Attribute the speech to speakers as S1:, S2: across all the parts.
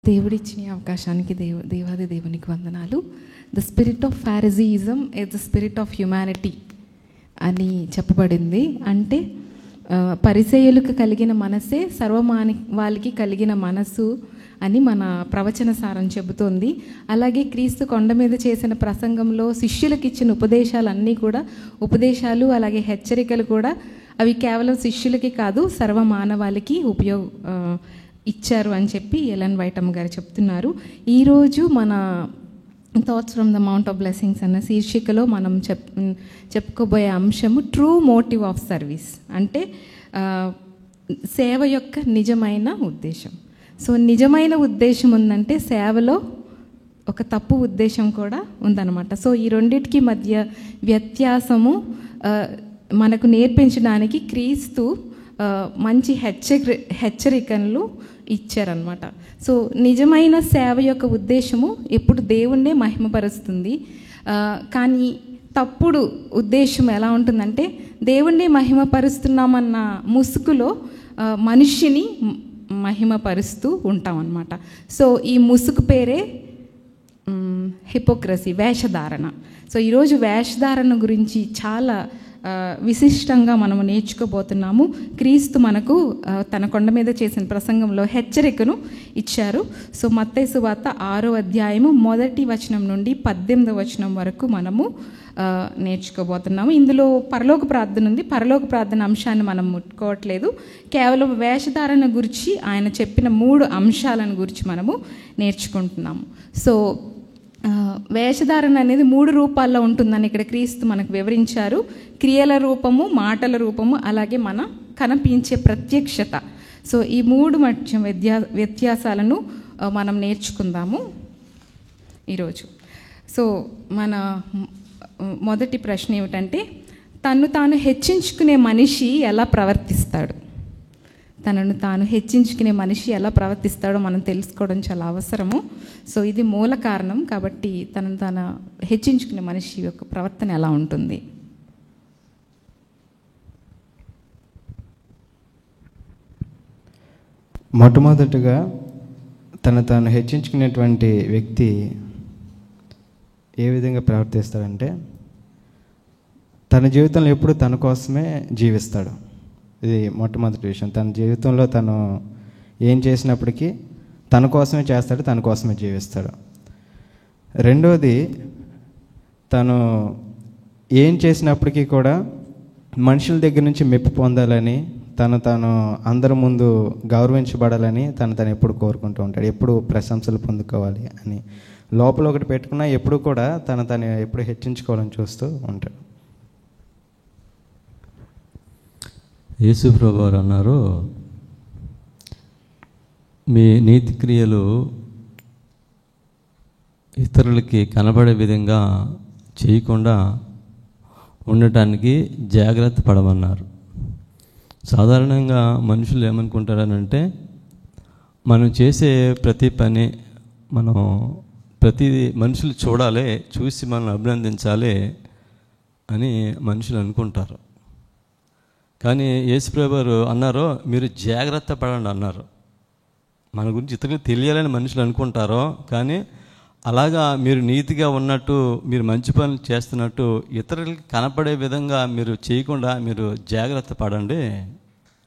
S1: దేవుడిచ్చిన అవకాశానికి దేవాది దేవునికి వందనాలు. The spirit of Phariseeism is the spirit of humanity అని చెప్పబడింది. అంటే పరిసయ్యులకు కలిగిన మనసే వాళ్ళకి కలిగిన మనసు అని మన ప్రవచన సారం చెబుతోంది. అలాగే క్రీస్తు కొండ మీద చేసిన ప్రసంగంలో శిష్యులకు ఇచ్చిన ఉపదేశాలు అలాగే హెచ్చరికలు కూడా అవి కేవలం శిష్యులకి కాదు సర్వమానవాళికి ఇచ్చారు అని చెప్పి ఎలెన్ వైటమ్ గారు చెప్తున్నారు. ఈరోజు మన thoughts from the mount of blessings అన్న శీర్షికలో మనం చెప్పుకోబోయే అంశము ట్రూ మోటివ్ ఆఫ్ సర్వీస్, అంటే సేవ యొక్క నిజమైన ఉద్దేశం. సో నిజమైన ఉద్దేశం ఉందంటే సేవలో ఒక తప్పు ఉద్దేశం కూడా ఉందన్నమాట. సో ఈ రెండింటికి మధ్య వ్యత్యాసము మనకు నేర్పించడానికి క్రీస్తు మంచి హెచ్చరికలు ఇచ్చారనమాట. సో నిజమైన సేవ యొక్క ఉద్దేశము ఎప్పుడు దేవుణ్ణే మహిమపరుస్తుంది. కానీ తప్పుడు ఉద్దేశం ఎలా ఉంటుందంటే దేవుణ్ణి మహిమపరుస్తున్నామన్న ముసుగులో మనిషిని మహిమపరుస్తూ ఉంటాం అన్నమాట. సో ఈ ముసుగు పేరే హిపోక్రసీ, వేషధారణ. సో ఈరోజు వేషధారణ గురించి చాలా విశిష్టంగా మనము నేర్చుకోబోతున్నాము. క్రీస్తు మనకు తన కొండ మీద చేసిన ప్రసంగంలో హెచ్చరికను ఇచ్చారు. సో మత్తయి సువార్త 6వ అధ్యాయము 1వ వచనం నుండి 18వ వచనం వరకు మనము నేర్చుకోబోతున్నాము. ఇందులో పరలోక ప్రార్థన ఉంది. పరలోక ప్రార్థన అంశాన్ని మనం ముట్టుకోవట్లేదు. కేవలం వేషధారణ గురించి ఆయన చెప్పిన 3 అంశాలను గురించి మనము నేర్చుకుంటున్నాము. సో వేషధారణ అనేది 3 రూపాల్లో ఉంటుందని ఇక్కడ క్రీస్తు మనకు వివరించారు. క్రియల రూపము, మాటల రూపము, అలాగే మన కనిపించే ప్రత్యక్షత. సో ఈ 3 మధ్య వ్యత్యాసాలను మనం నేర్చుకుందాము ఈరోజు. సో మన మొదటి ప్రశ్న ఏమిటంటే, తను తాను హెచ్చించుకునే మనిషి ఎలా ప్రవర్తిస్తాడు? తనను తాను హెచ్చించుకునే మనిషి ఎలా ప్రవర్తిస్తాడో మనం తెలుసుకోవడం చాలా అవసరము. సో ఇది మూల కారణం. కాబట్టి తనను తాను హెచ్చించుకునే మనిషి యొక్క ప్రవర్తన ఎలా ఉంటుంది?
S2: మొట్టమొదటిగా తాను హెచ్చించుకునేటువంటి వ్యక్తి ఏ విధంగా ప్రవర్తిస్తాడంటే, తన జీవితంలో ఎప్పుడు తన కోసమే జీవిస్తాడు. ఇది మొట్టమొదటి విషయం. తన జీవితంలో తను ఏం చేసినప్పటికీ తన కోసమే చేస్తాడు, తన కోసమే జీవిస్తాడు. రెండోది, తను ఏం చేసినప్పటికీ కూడా మనుషుల దగ్గర నుంచి మెప్పు పొందాలని, తాను అందరి ముందు గౌరవించబడాలని తను ఎప్పుడు కోరుకుంటూ ఉంటాడు. ఎప్పుడు ప్రశంసలు పొందుకోవాలి అని లోపల ఒకటి పెట్టుకున్నా ఎప్పుడు కూడా తను ఎప్పుడు హెచ్చించుకోవాలని చూస్తూ ఉంటాడు.
S3: యేసు ప్రభువు వారు అన్నారు, మీ నీతి క్రియలు ఇతరులకి కనబడే విధంగా చేయకుండా ఉండటానికి జాగ్రత్త పడమన్నారు. సాధారణంగా మనుషులు ఏమనుకుంటారనంటే, మనం చేసే ప్రతి పని ప్రతిదీ మనుషులు చూడాలి, చూసి మనం అభినందించాలి అని మనుషులు అనుకుంటారు. కానీ యేసుప్రభు వారు అన్నారు, మీరు జాగ్రత్త పడండి అన్నారు. మన గురించి ఇతరులకు తెలియాలని మనుషులు అనుకుంటారో, కానీ అలాగా మీరు నీతిగా ఉన్నట్టు, మీరు మంచి పనులు చేస్తున్నట్టు ఇతరులకి కనపడే విధంగా మీరు చేయకుండా మీరు జాగ్రత్త పడండి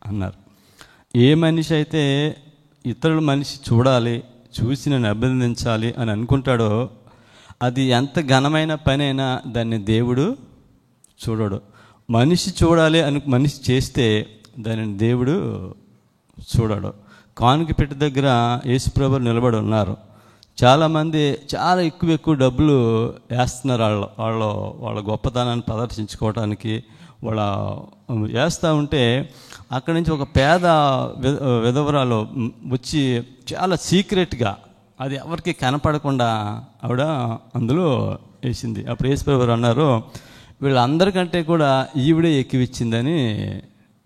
S3: అన్నారు. ఏ మనిషి అయితే ఇతరుల మనిషి చూడాలి, చూసి నన్ను అభినందించాలి అని అనుకుంటాడో, అది ఎంత ఘనమైన పని అయినా దాన్ని దేవుడు చూడడు. మనిషి చూడాలి అని మనిషి చేస్తే దానిని దేవుడు చూడడు. కానుక పెట్టి దగ్గర యేసుప్రభు నిలబడి ఉన్నారు. చాలామంది చాలా ఎక్కువ డబ్బులు వేస్తున్నారు వాళ్ళ గొప్పతనాన్ని ప్రదర్శించుకోవడానికి. వేస్తూ ఉంటే అక్కడి నుంచి ఒక పేద విధవరాలు వచ్చి చాలా సీక్రెట్గా, అది ఎవరికి కనపడకుండా ఆవిడ అందులో వేసింది. అప్పుడు యేసుప్రభు అన్నారు, వీళ్ళందరికంటే కూడా ఈవిడే ఎక్కువిచ్చిందని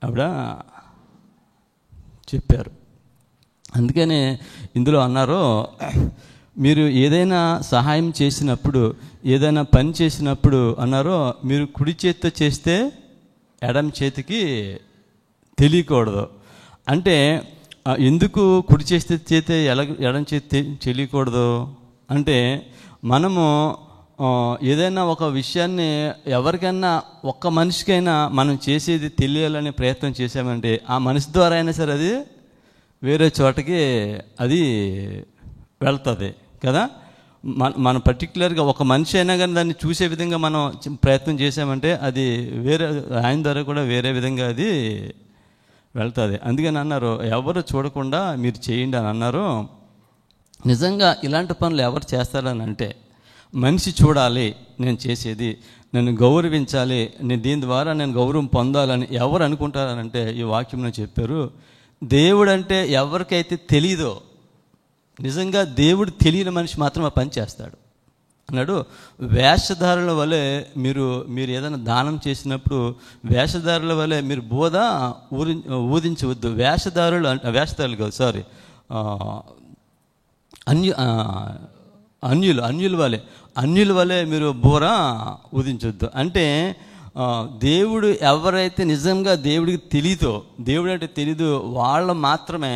S3: ఆవిడ చెప్పారు. అందుకనే ఇందులో అన్నారు, మీరు ఏదైనా సహాయం చేసినప్పుడు, ఏదైనా పని చేసినప్పుడు అన్నారో, మీరు కుడి చేతితో చేస్తే ఎడమ చేతికి తెలియకూడదు. అంటే ఎందుకు కుడి చేస్తే ఎడం చేతి చెయ్యకూడదు అంటే, మనము ఏదైనా ఒక విషయాన్ని ఎవరికైనా ఒక్క మనిషికైనా మనం చేసేది తెలియాలనే ప్రయత్నం చేసామంటే ఆ మనిషి ద్వారా అయినా సరే అది వేరే చోటకి అది వెళ్తుంది కదా. మన పర్టికులర్గా ఒక మనిషి అయినా కానీ దాన్ని చూసే విధంగా మనం ప్రయత్నం చేసామంటే అది వేరే ఆయన ద్వారా కూడా వేరే విధంగా అది వెళ్తుంది. అందుకని అన్నారు ఎవరు చూడకుండా మీరు చేయండి అని అన్నారు. నిజంగా ఇలాంటి పనులు ఎవరు చేస్తారని అంటే, మనిషి చూడాలి నేను చేసేది, నన్ను గౌరవించాలి, నేను దీని ద్వారా నేను గౌరవం పొందాలని ఎవరు అనుకుంటారనంటే ఈ వాక్యంలో చెప్పారు. దేవుడు అంటే ఎవరికైతే తెలియదో, నిజంగా దేవుడు తెలియని మనిషి మాత్రం ఆ పని చేస్తాడు అన్నాడు. వేషధారుల వలె మీరు ఏదైనా దానం చేసినప్పుడు వేషధారుల వలె మీరు బోధ ఊదించవద్దు. వేషధారులు కాదు, సారీ, అన్యుల వలె మీరు బోర ఊదించవద్దు. అంటే దేవుడు ఎవరైతే నిజంగా దేవుడికి తెలీదో, దేవుడు అంటే తెలీదు వాళ్ళు మాత్రమే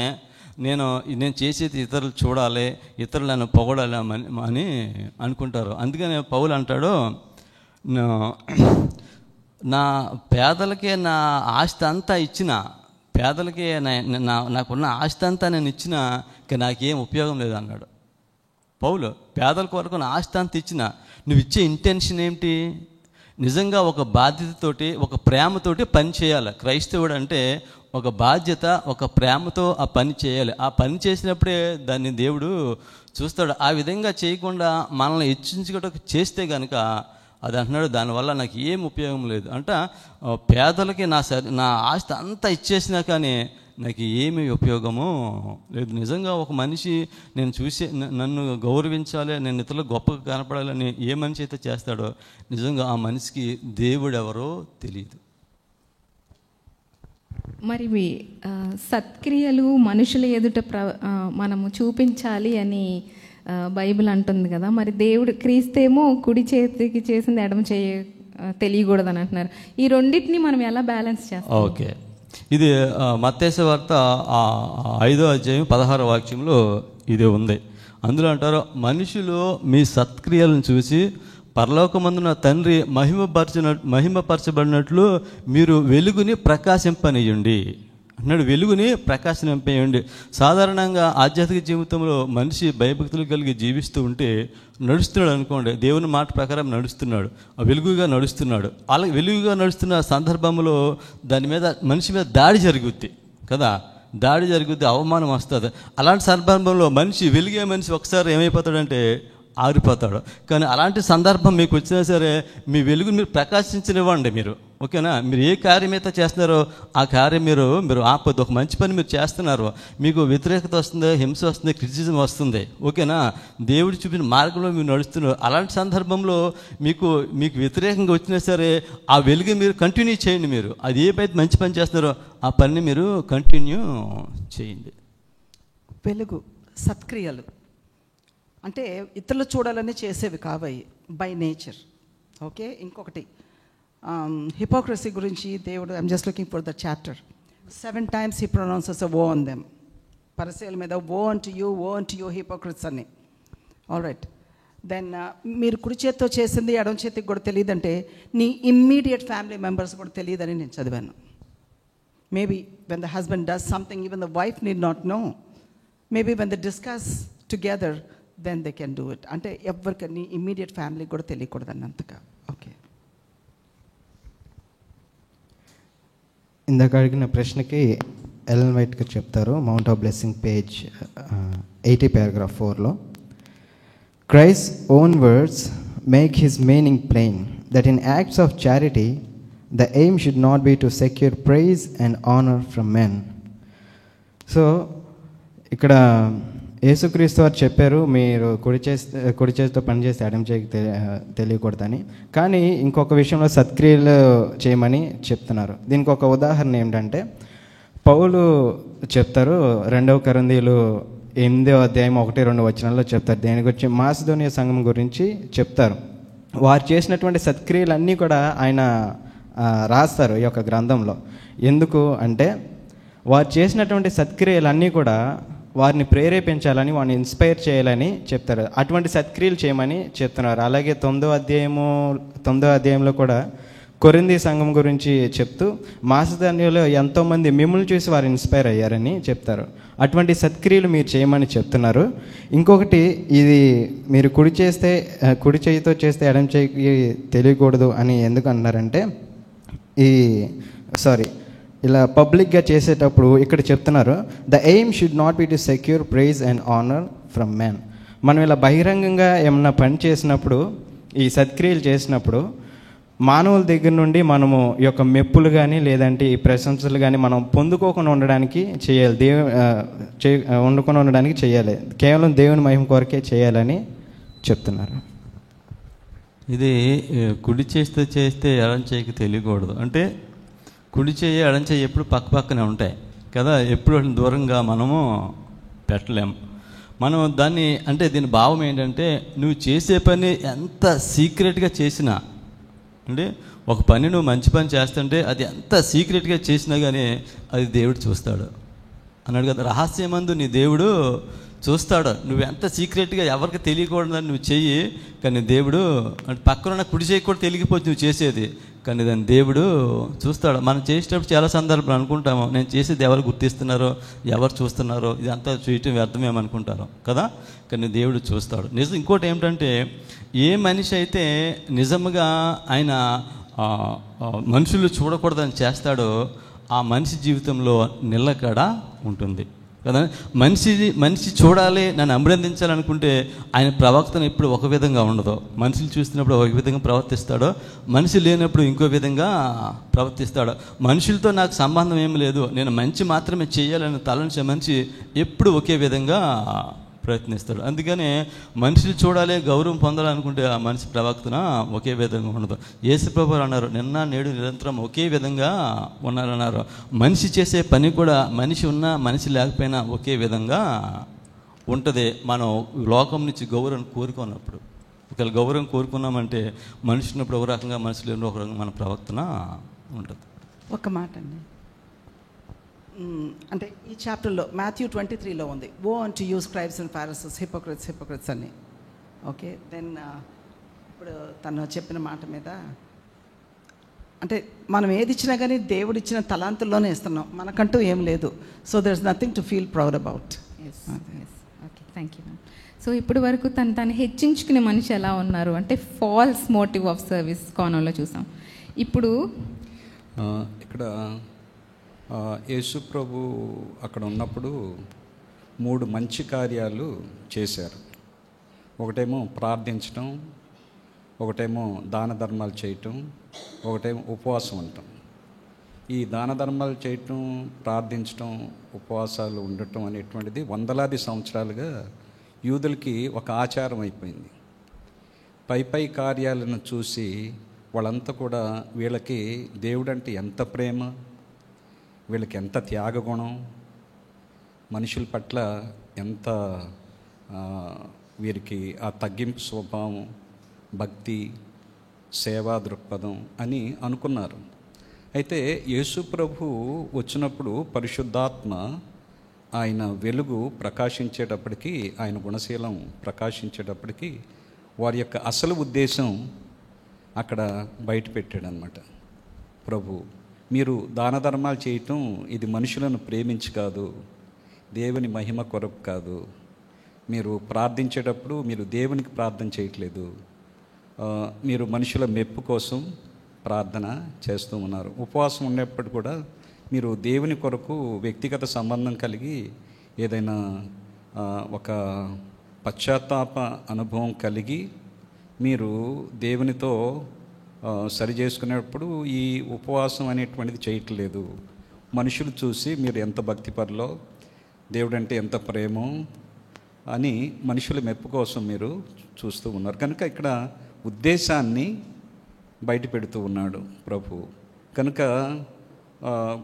S3: నేను చేసేది ఇతరులు చూడాలి, ఇతరులు నన్ను పొగడాలి అని అనుకుంటారు. అందుకనే పౌలు అంటాడు, నా పేదలకే నా ఆస్తి అంతా ఇచ్చిన, పేదలకే నాకున్న ఆస్తి అంతా నేను ఇచ్చిన, ఇంకా నాకేం ఉపయోగం లేదు అన్నాడు పౌలు. పేదల కొరకు నా ఆస్తి అంతా ఇచ్చిన, నువ్వు ఇచ్చే ఇంటెన్షన్ ఏమిటి? నిజంగా ఒక బాధ్యతతోటి ఒక ప్రేమతోటి పని చేయాలి. క్రైస్తవుడు అంటే ఒక బాధ్యత, ఒక ప్రేమతో ఆ పని చేయాలి. ఆ పని చేసినప్పుడే దాన్ని దేవుడు చూస్తాడు. ఆ విధంగా చేయకుండా మనల్ని హెచ్చించుకోవడానికి చేస్తే కనుక అది అంటున్నాడు, దానివల్ల నాకు ఏం ఉపయోగం లేదు అంట. పేదలకి నా ఆస్తి అంతా ఇచ్చేసినా కానీ నాకు ఏమి ఉపయోగము లేదు. నిజంగా ఒక మనిషి నేను నన్ను గౌరవించాలి, నేను ఇతరులకు గొప్పగా కనపడాలని ఏ మనిషి అయితే చేస్తాడో నిజంగా ఆ మనిషికి దేవుడు ఎవరో తెలియదు.
S1: మరి సత్క్రియలు మనుషుల ఎదుట మనము చూపించాలి అని బైబిల్ అంటుంది కదా. మరి దేవుడు క్రీస్తేమో కుడి చేతికి చేసింది ఎడమ తెలియకూడదని అంటున్నారు. ఈ రెండింటిని మనం ఎలా బ్యాలెన్స్ చేస్తాం?
S3: ఓకే, ఇది మత్తయి వార్త 5వ అధ్యాయం 16వ వాక్యంలో ఇది ఉంది. అందులో అంటారు, మనుషులు మీ సత్క్రియలను చూసి పరలోకమందున తండ్రి మహిమపరచబడినట్లు మీరు వెలుగుని ప్రకాశింపనీయండి అన్నాడు. వెలుగుని ప్రకాశింపేయండి. సాధారణంగా ఆధ్యాత్మిక జీవితంలో మనిషి భయభక్తులు కలిగి జీవిస్తూ ఉంటే నడుస్తున్నాడు అనుకోండి, దేవుని మాట ప్రకారం నడుస్తున్నాడు, వెలుగుగా నడుస్తున్నాడు. అలా వెలుగుగా నడుస్తున్న సందర్భంలో దాని మీద మనిషి మీద దాడి జరుగుద్ది కదా, దాడి జరుగుద్ది, అవమానం వస్తుంది. అలాంటి సందర్భంలో వెలిగే మనిషి ఒకసారి ఏమైపోతాడంటే ఆరిపోతాడు. కానీ అలాంటి సందర్భం మీకు వచ్చినా సరే మీ వెలుగు మీరు ప్రకాశించనివ్వండి మీరు, ఓకేనా. మీరు ఏ కార్యం అయితే చేస్తున్నారో ఆ కార్యం మీరు ఆపొద్దు. ఒక మంచి పని మీరు చేస్తున్నారు, మీకు వ్యతిరేకత వస్తుంది, హింస వస్తుంది, క్రిటిసిజం వస్తుంది, ఓకేనా. దేవుడు చూపిన మార్గంలో మీరు నడుస్తున్నారు. అలాంటి సందర్భంలో మీకు వ్యతిరేకంగా వచ్చినా సరే ఆ వెలుగు మీరు కంటిన్యూ చేయండి. మీరు అది ఏపైతే మంచి పని చేస్తున్నారో ఆ పనిని మీరు కంటిన్యూ చేయండి.
S4: వెలుగు సత్క్రియలు అంటే ఇతరులు చూడాలని చేసేవి కావయి బై నేచర్. ఓకే, ఇంకొకటి హిపోక్రసీ గురించి దేవుడు, I'm just looking for the chapter, 7 times he pronounces a woe on them. పరిసయ్యుల మీద woe unto you hypocrites అని. ఆల్ రైట్, దెన్ మీరు కుడి చేతితో చేసింది ఎడమ చేతికి కూడా తెలియదంటే నీ ఇమ్మీడియట్ ఫ్యామిలీ మెంబర్స్ కూడా తెలియదని నేను చదివాను. Maybe when the husband does something even the wife need not know. Maybe when the discuss together then they can do it. అంటే ఎవరికని ఇమ్మీడియట్ ఫ్యామిలీకి కూడా తెలియకూడదు అన్నంతగా. ఓకే,
S2: ఇందాక అడిగిన ప్రశ్నకి ఎలెన్ వైట్ గారు చెప్తారు, mount of blessing page 80 paragraph 4లో, Christ's own words make his meaning plain, that in acts of charity the aim should not be to secure praise and honor from men. So ఇక్కడ యేసుక్రీస్తు వారు చెప్పారు, మీరు కుడి చేతితో పనిచేస్తే ఎడమ చేతికి తెలియకూడదని. కానీ ఇంకొక విషయంలో సత్క్రియలు చేయమని చెప్తున్నారు. దీనికి ఒక ఉదాహరణ ఏంటంటే, పౌలు చెప్తారు 2 కొరింథీయులు 8వ అధ్యాయం 1-2 వచనాల్లో చెప్తారు. దేని గురించి? మాసిదోనియా సంఘం గురించి చెప్తారు. వారు చేసినటువంటి సత్క్రియలన్నీ కూడా ఆయన రాస్తారు ఈ యొక్క గ్రంథంలో. ఎందుకు అంటే వారు చేసినటువంటి సత్క్రియలన్నీ కూడా వారిని ప్రేరేపించాలని, వారిని ఇన్స్పైర్ చేయాలని చెప్తారు. అటువంటి సత్క్రియలు చేయమని చెప్తున్నారు. అలాగే 9వ అధ్యాయంలో కూడా కొరింథీ సంఘం గురించి చెప్తూ మాసిదోనియాలో ఎంతోమంది మిమ్మల్ని చూసి వారు ఇన్స్పైర్ అయ్యారని చెప్తారు. అటువంటి సత్క్రియలు మీరు చేయమని చెప్తున్నారు. ఇంకొకటి, ఇది మీరు కుడి చేయితో చేస్తే ఎడమ చేయికి తెలియకూడదు అని ఎందుకు అన్నారంటే, ఇలా పబ్లిక్గా చేసేటప్పుడు ఇక్కడ చెప్తున్నారు, the aim should not be to secure praise and honour from man. మనం ఇలా బహిరంగంగా ఏమన్నా పని చేసినప్పుడు, ఈ సత్క్రియలు చేసినప్పుడు మానవుల దగ్గర నుండి మనము ఈ యొక్క మెప్పులు కానీ లేదంటే ఈ ప్రశంసలు కానీ మనం పొందుకోకుండా ఉండడానికి చేయాలి. వండుకొని ఉండడానికి చేయాలి. కేవలం దేవుని మహిమ కొరకే చేయాలని చెప్తున్నారు.
S3: ఇది కుడి చేస్తే ఎడం చేయికి తెలియకూడదు అంటే, కుడి చేయి ఎడం చేయి ఎప్పుడు పక్కనే ఉంటాయి కదా, ఎప్పుడు దూరంగా మనము పెట్టలేము. మనం దాన్ని అంటే దీని భావం ఏంటంటే, నువ్వు చేసే పని ఎంత సీక్రెట్గా చేసినా, అంటే ఒక పని నువ్వు మంచి పని చేస్తుంటే అది ఎంత సీక్రెట్గా చేసినా కానీ అది దేవుడు చూస్తాడు అన్నాడు కదా. రహస్యమందు నీ దేవుడు చూస్తాడు. నువ్వు ఎంత సీక్రెట్గా ఎవరికి తెలియకూడదని నువ్వు చెయ్యి, కానీ దేవుడు అంటే పక్కన కుడి చేయి కూడా తెలియకపోతే నువ్వు చేసేది, కానీ దాన్ని దేవుడు చూస్తాడు. మనం చేసేటప్పుడు చాలా సందర్భాలు అనుకుంటాము, నేను చేసేది ఎవరు గుర్తిస్తున్నారో, ఎవరు చూస్తున్నారో, ఇదంతా చేయటం వ్యర్థమేమనుకుంటారు కదా, కానీ దేవుడు చూస్తాడు. ఇంకోటి ఏమిటంటే, ఏ మనిషి అయితే నిజంగా ఆయన మనుషులు చూడకూడదని చేస్తాడో ఆ మనిషి జీవితంలో నిలకడ ఉంటుంది కదా. మనిషి చూడాలి, నన్ను అభినందించాలనుకుంటే ఆయన ప్రవక్తన ఎప్పుడు ఒక విధంగా ఉండదు. మనుషులు చూస్తున్నప్పుడు ఒక విధంగా ప్రవర్తిస్తాడో, మనిషి లేనప్పుడు ఇంకో విధంగా ప్రవర్తిస్తాడు. మనుషులతో నాకు సంబంధం ఏమి లేదు, నేను మంచి మాత్రమే చేయాలని తలంచే మనిషి ఎప్పుడు ఒకే విధంగా ప్రయత్నిస్తాడు. అందుకనే మనుషులు చూడాలి, గౌరవం పొందాలనుకుంటే ఆ మనిషి ప్రవక్తన ఒకే విధంగా ఉండదు. యేసుప్రభువు అన్నారు, నిన్న నేడు నిరంతరం ఒకే విధంగా ఉన్నారన్నారు. మనిషి చేసే పని కూడా మనిషి ఉన్నా మనిషి లేకపోయినా ఒకే విధంగా ఉంటుంది. మనం లోకం నుంచి గౌరవం కోరుకున్నప్పుడు, ఒకవేళ గౌరవం కోరుకున్నామంటే మనిషి ఉన్నప్పుడు ఒక రకంగా, మనిషి లేని ఒక రకంగా మన ప్రవక్తన ఉంటుంది.
S4: ఒక మాట అండి, అంటే ఈ చాప్టర్లో Matthew 23లో ఉంది, "Woe unto you scribes and Pharisees, hypocrites" అని. ఓకే, దెన్ ఇప్పుడు తను చెప్పిన మాట మీద, అంటే మనం ఏది ఇచ్చినా కానీ దేవుడు ఇచ్చిన తలాంతుల్లోనే ఇస్తున్నాం, మనకంటూ ఏం లేదు. So there is nothing to feel proud about.
S1: Okay, thank you ma'am. సో ఇప్పటి వరకు తను హెచ్చించుకునే మనిషి ఎలా ఉన్నారు అంటే, ఫాల్స్ మోటివ్ ఆఫ్ సర్వీస్ కోణంలో చూసాం. ఇప్పుడు
S5: ఇక్కడ యేసు ప్రభు అక్కడ ఉన్నప్పుడు 3 మంచి కార్యాలు చేశారు. ఒకటేమో ప్రార్థించటం, ఒకటేమో దాన ధర్మాలు చేయటం, ఒకటేమో ఉపవాసం ఉండటం. ఈ దాన ధర్మాలు చేయటం, ప్రార్థించటం, ఉపవాసాలు ఉండటం అనేటువంటిది వందలాది సంవత్సరాలుగా యూదులకి ఒక ఆచారం అయిపోయింది. పై కార్యాలను చూసి వాళ్ళంతా కూడా వీళ్ళకి దేవుడంటే ఎంత ప్రేమ, వీళ్ళకి ఎంత త్యాగగుణం, మనుషుల పట్ల ఎంత వీరికి ఆ తగ్గింపు స్వభావం, భక్తి, సేవా దృక్పథం అని అనుకున్నారు. అయితే యేసు ప్రభు వచ్చినప్పుడు పరిశుద్ధాత్మ ఆయన వెలుగు ప్రకాశించేటప్పటికీ, ఆయన గుణశీలం ప్రకాశించేటప్పటికీ వారి యొక్క అసలు ఉద్దేశం అక్కడ బయట పెట్టాడనమాట. ప్రభు, మీరు దాన ధర్మాలు చేయటం ఇది మనుషులను ప్రేమించి కాదు, దేవుని మహిమ కొరకు కాదు. మీరు ప్రార్థించేటప్పుడు మీరు దేవునికి ప్రార్థన చేయట్లేదు, మీరు మనుషుల మెప్పు కోసం ప్రార్థన చేస్తూ ఉన్నారు. ఉపవాసం ఉండేప్పుడు కూడా మీరు దేవుని కొరకు వ్యక్తిగత సంబంధం కలిగి ఏదైనా ఒక పశ్చాత్తాప అనుభవం కలిగి మీరు దేవునితో సరి చేసుకునేటప్పుడు ఈ ఉపవాసం అనేటువంటిది చేయట్లేదు. మనుషులు చూసి మీరు ఎంత భక్తిపరులో, దేవుడంటే ఎంత ప్రేమో అని మనుషుల మెప్పు కోసం మీరు చూస్తూ ఉన్నారు. కనుక ఇక్కడ ఉద్దేశాన్ని బయట పెడుతూ ఉన్నాడు ప్రభు. కనుక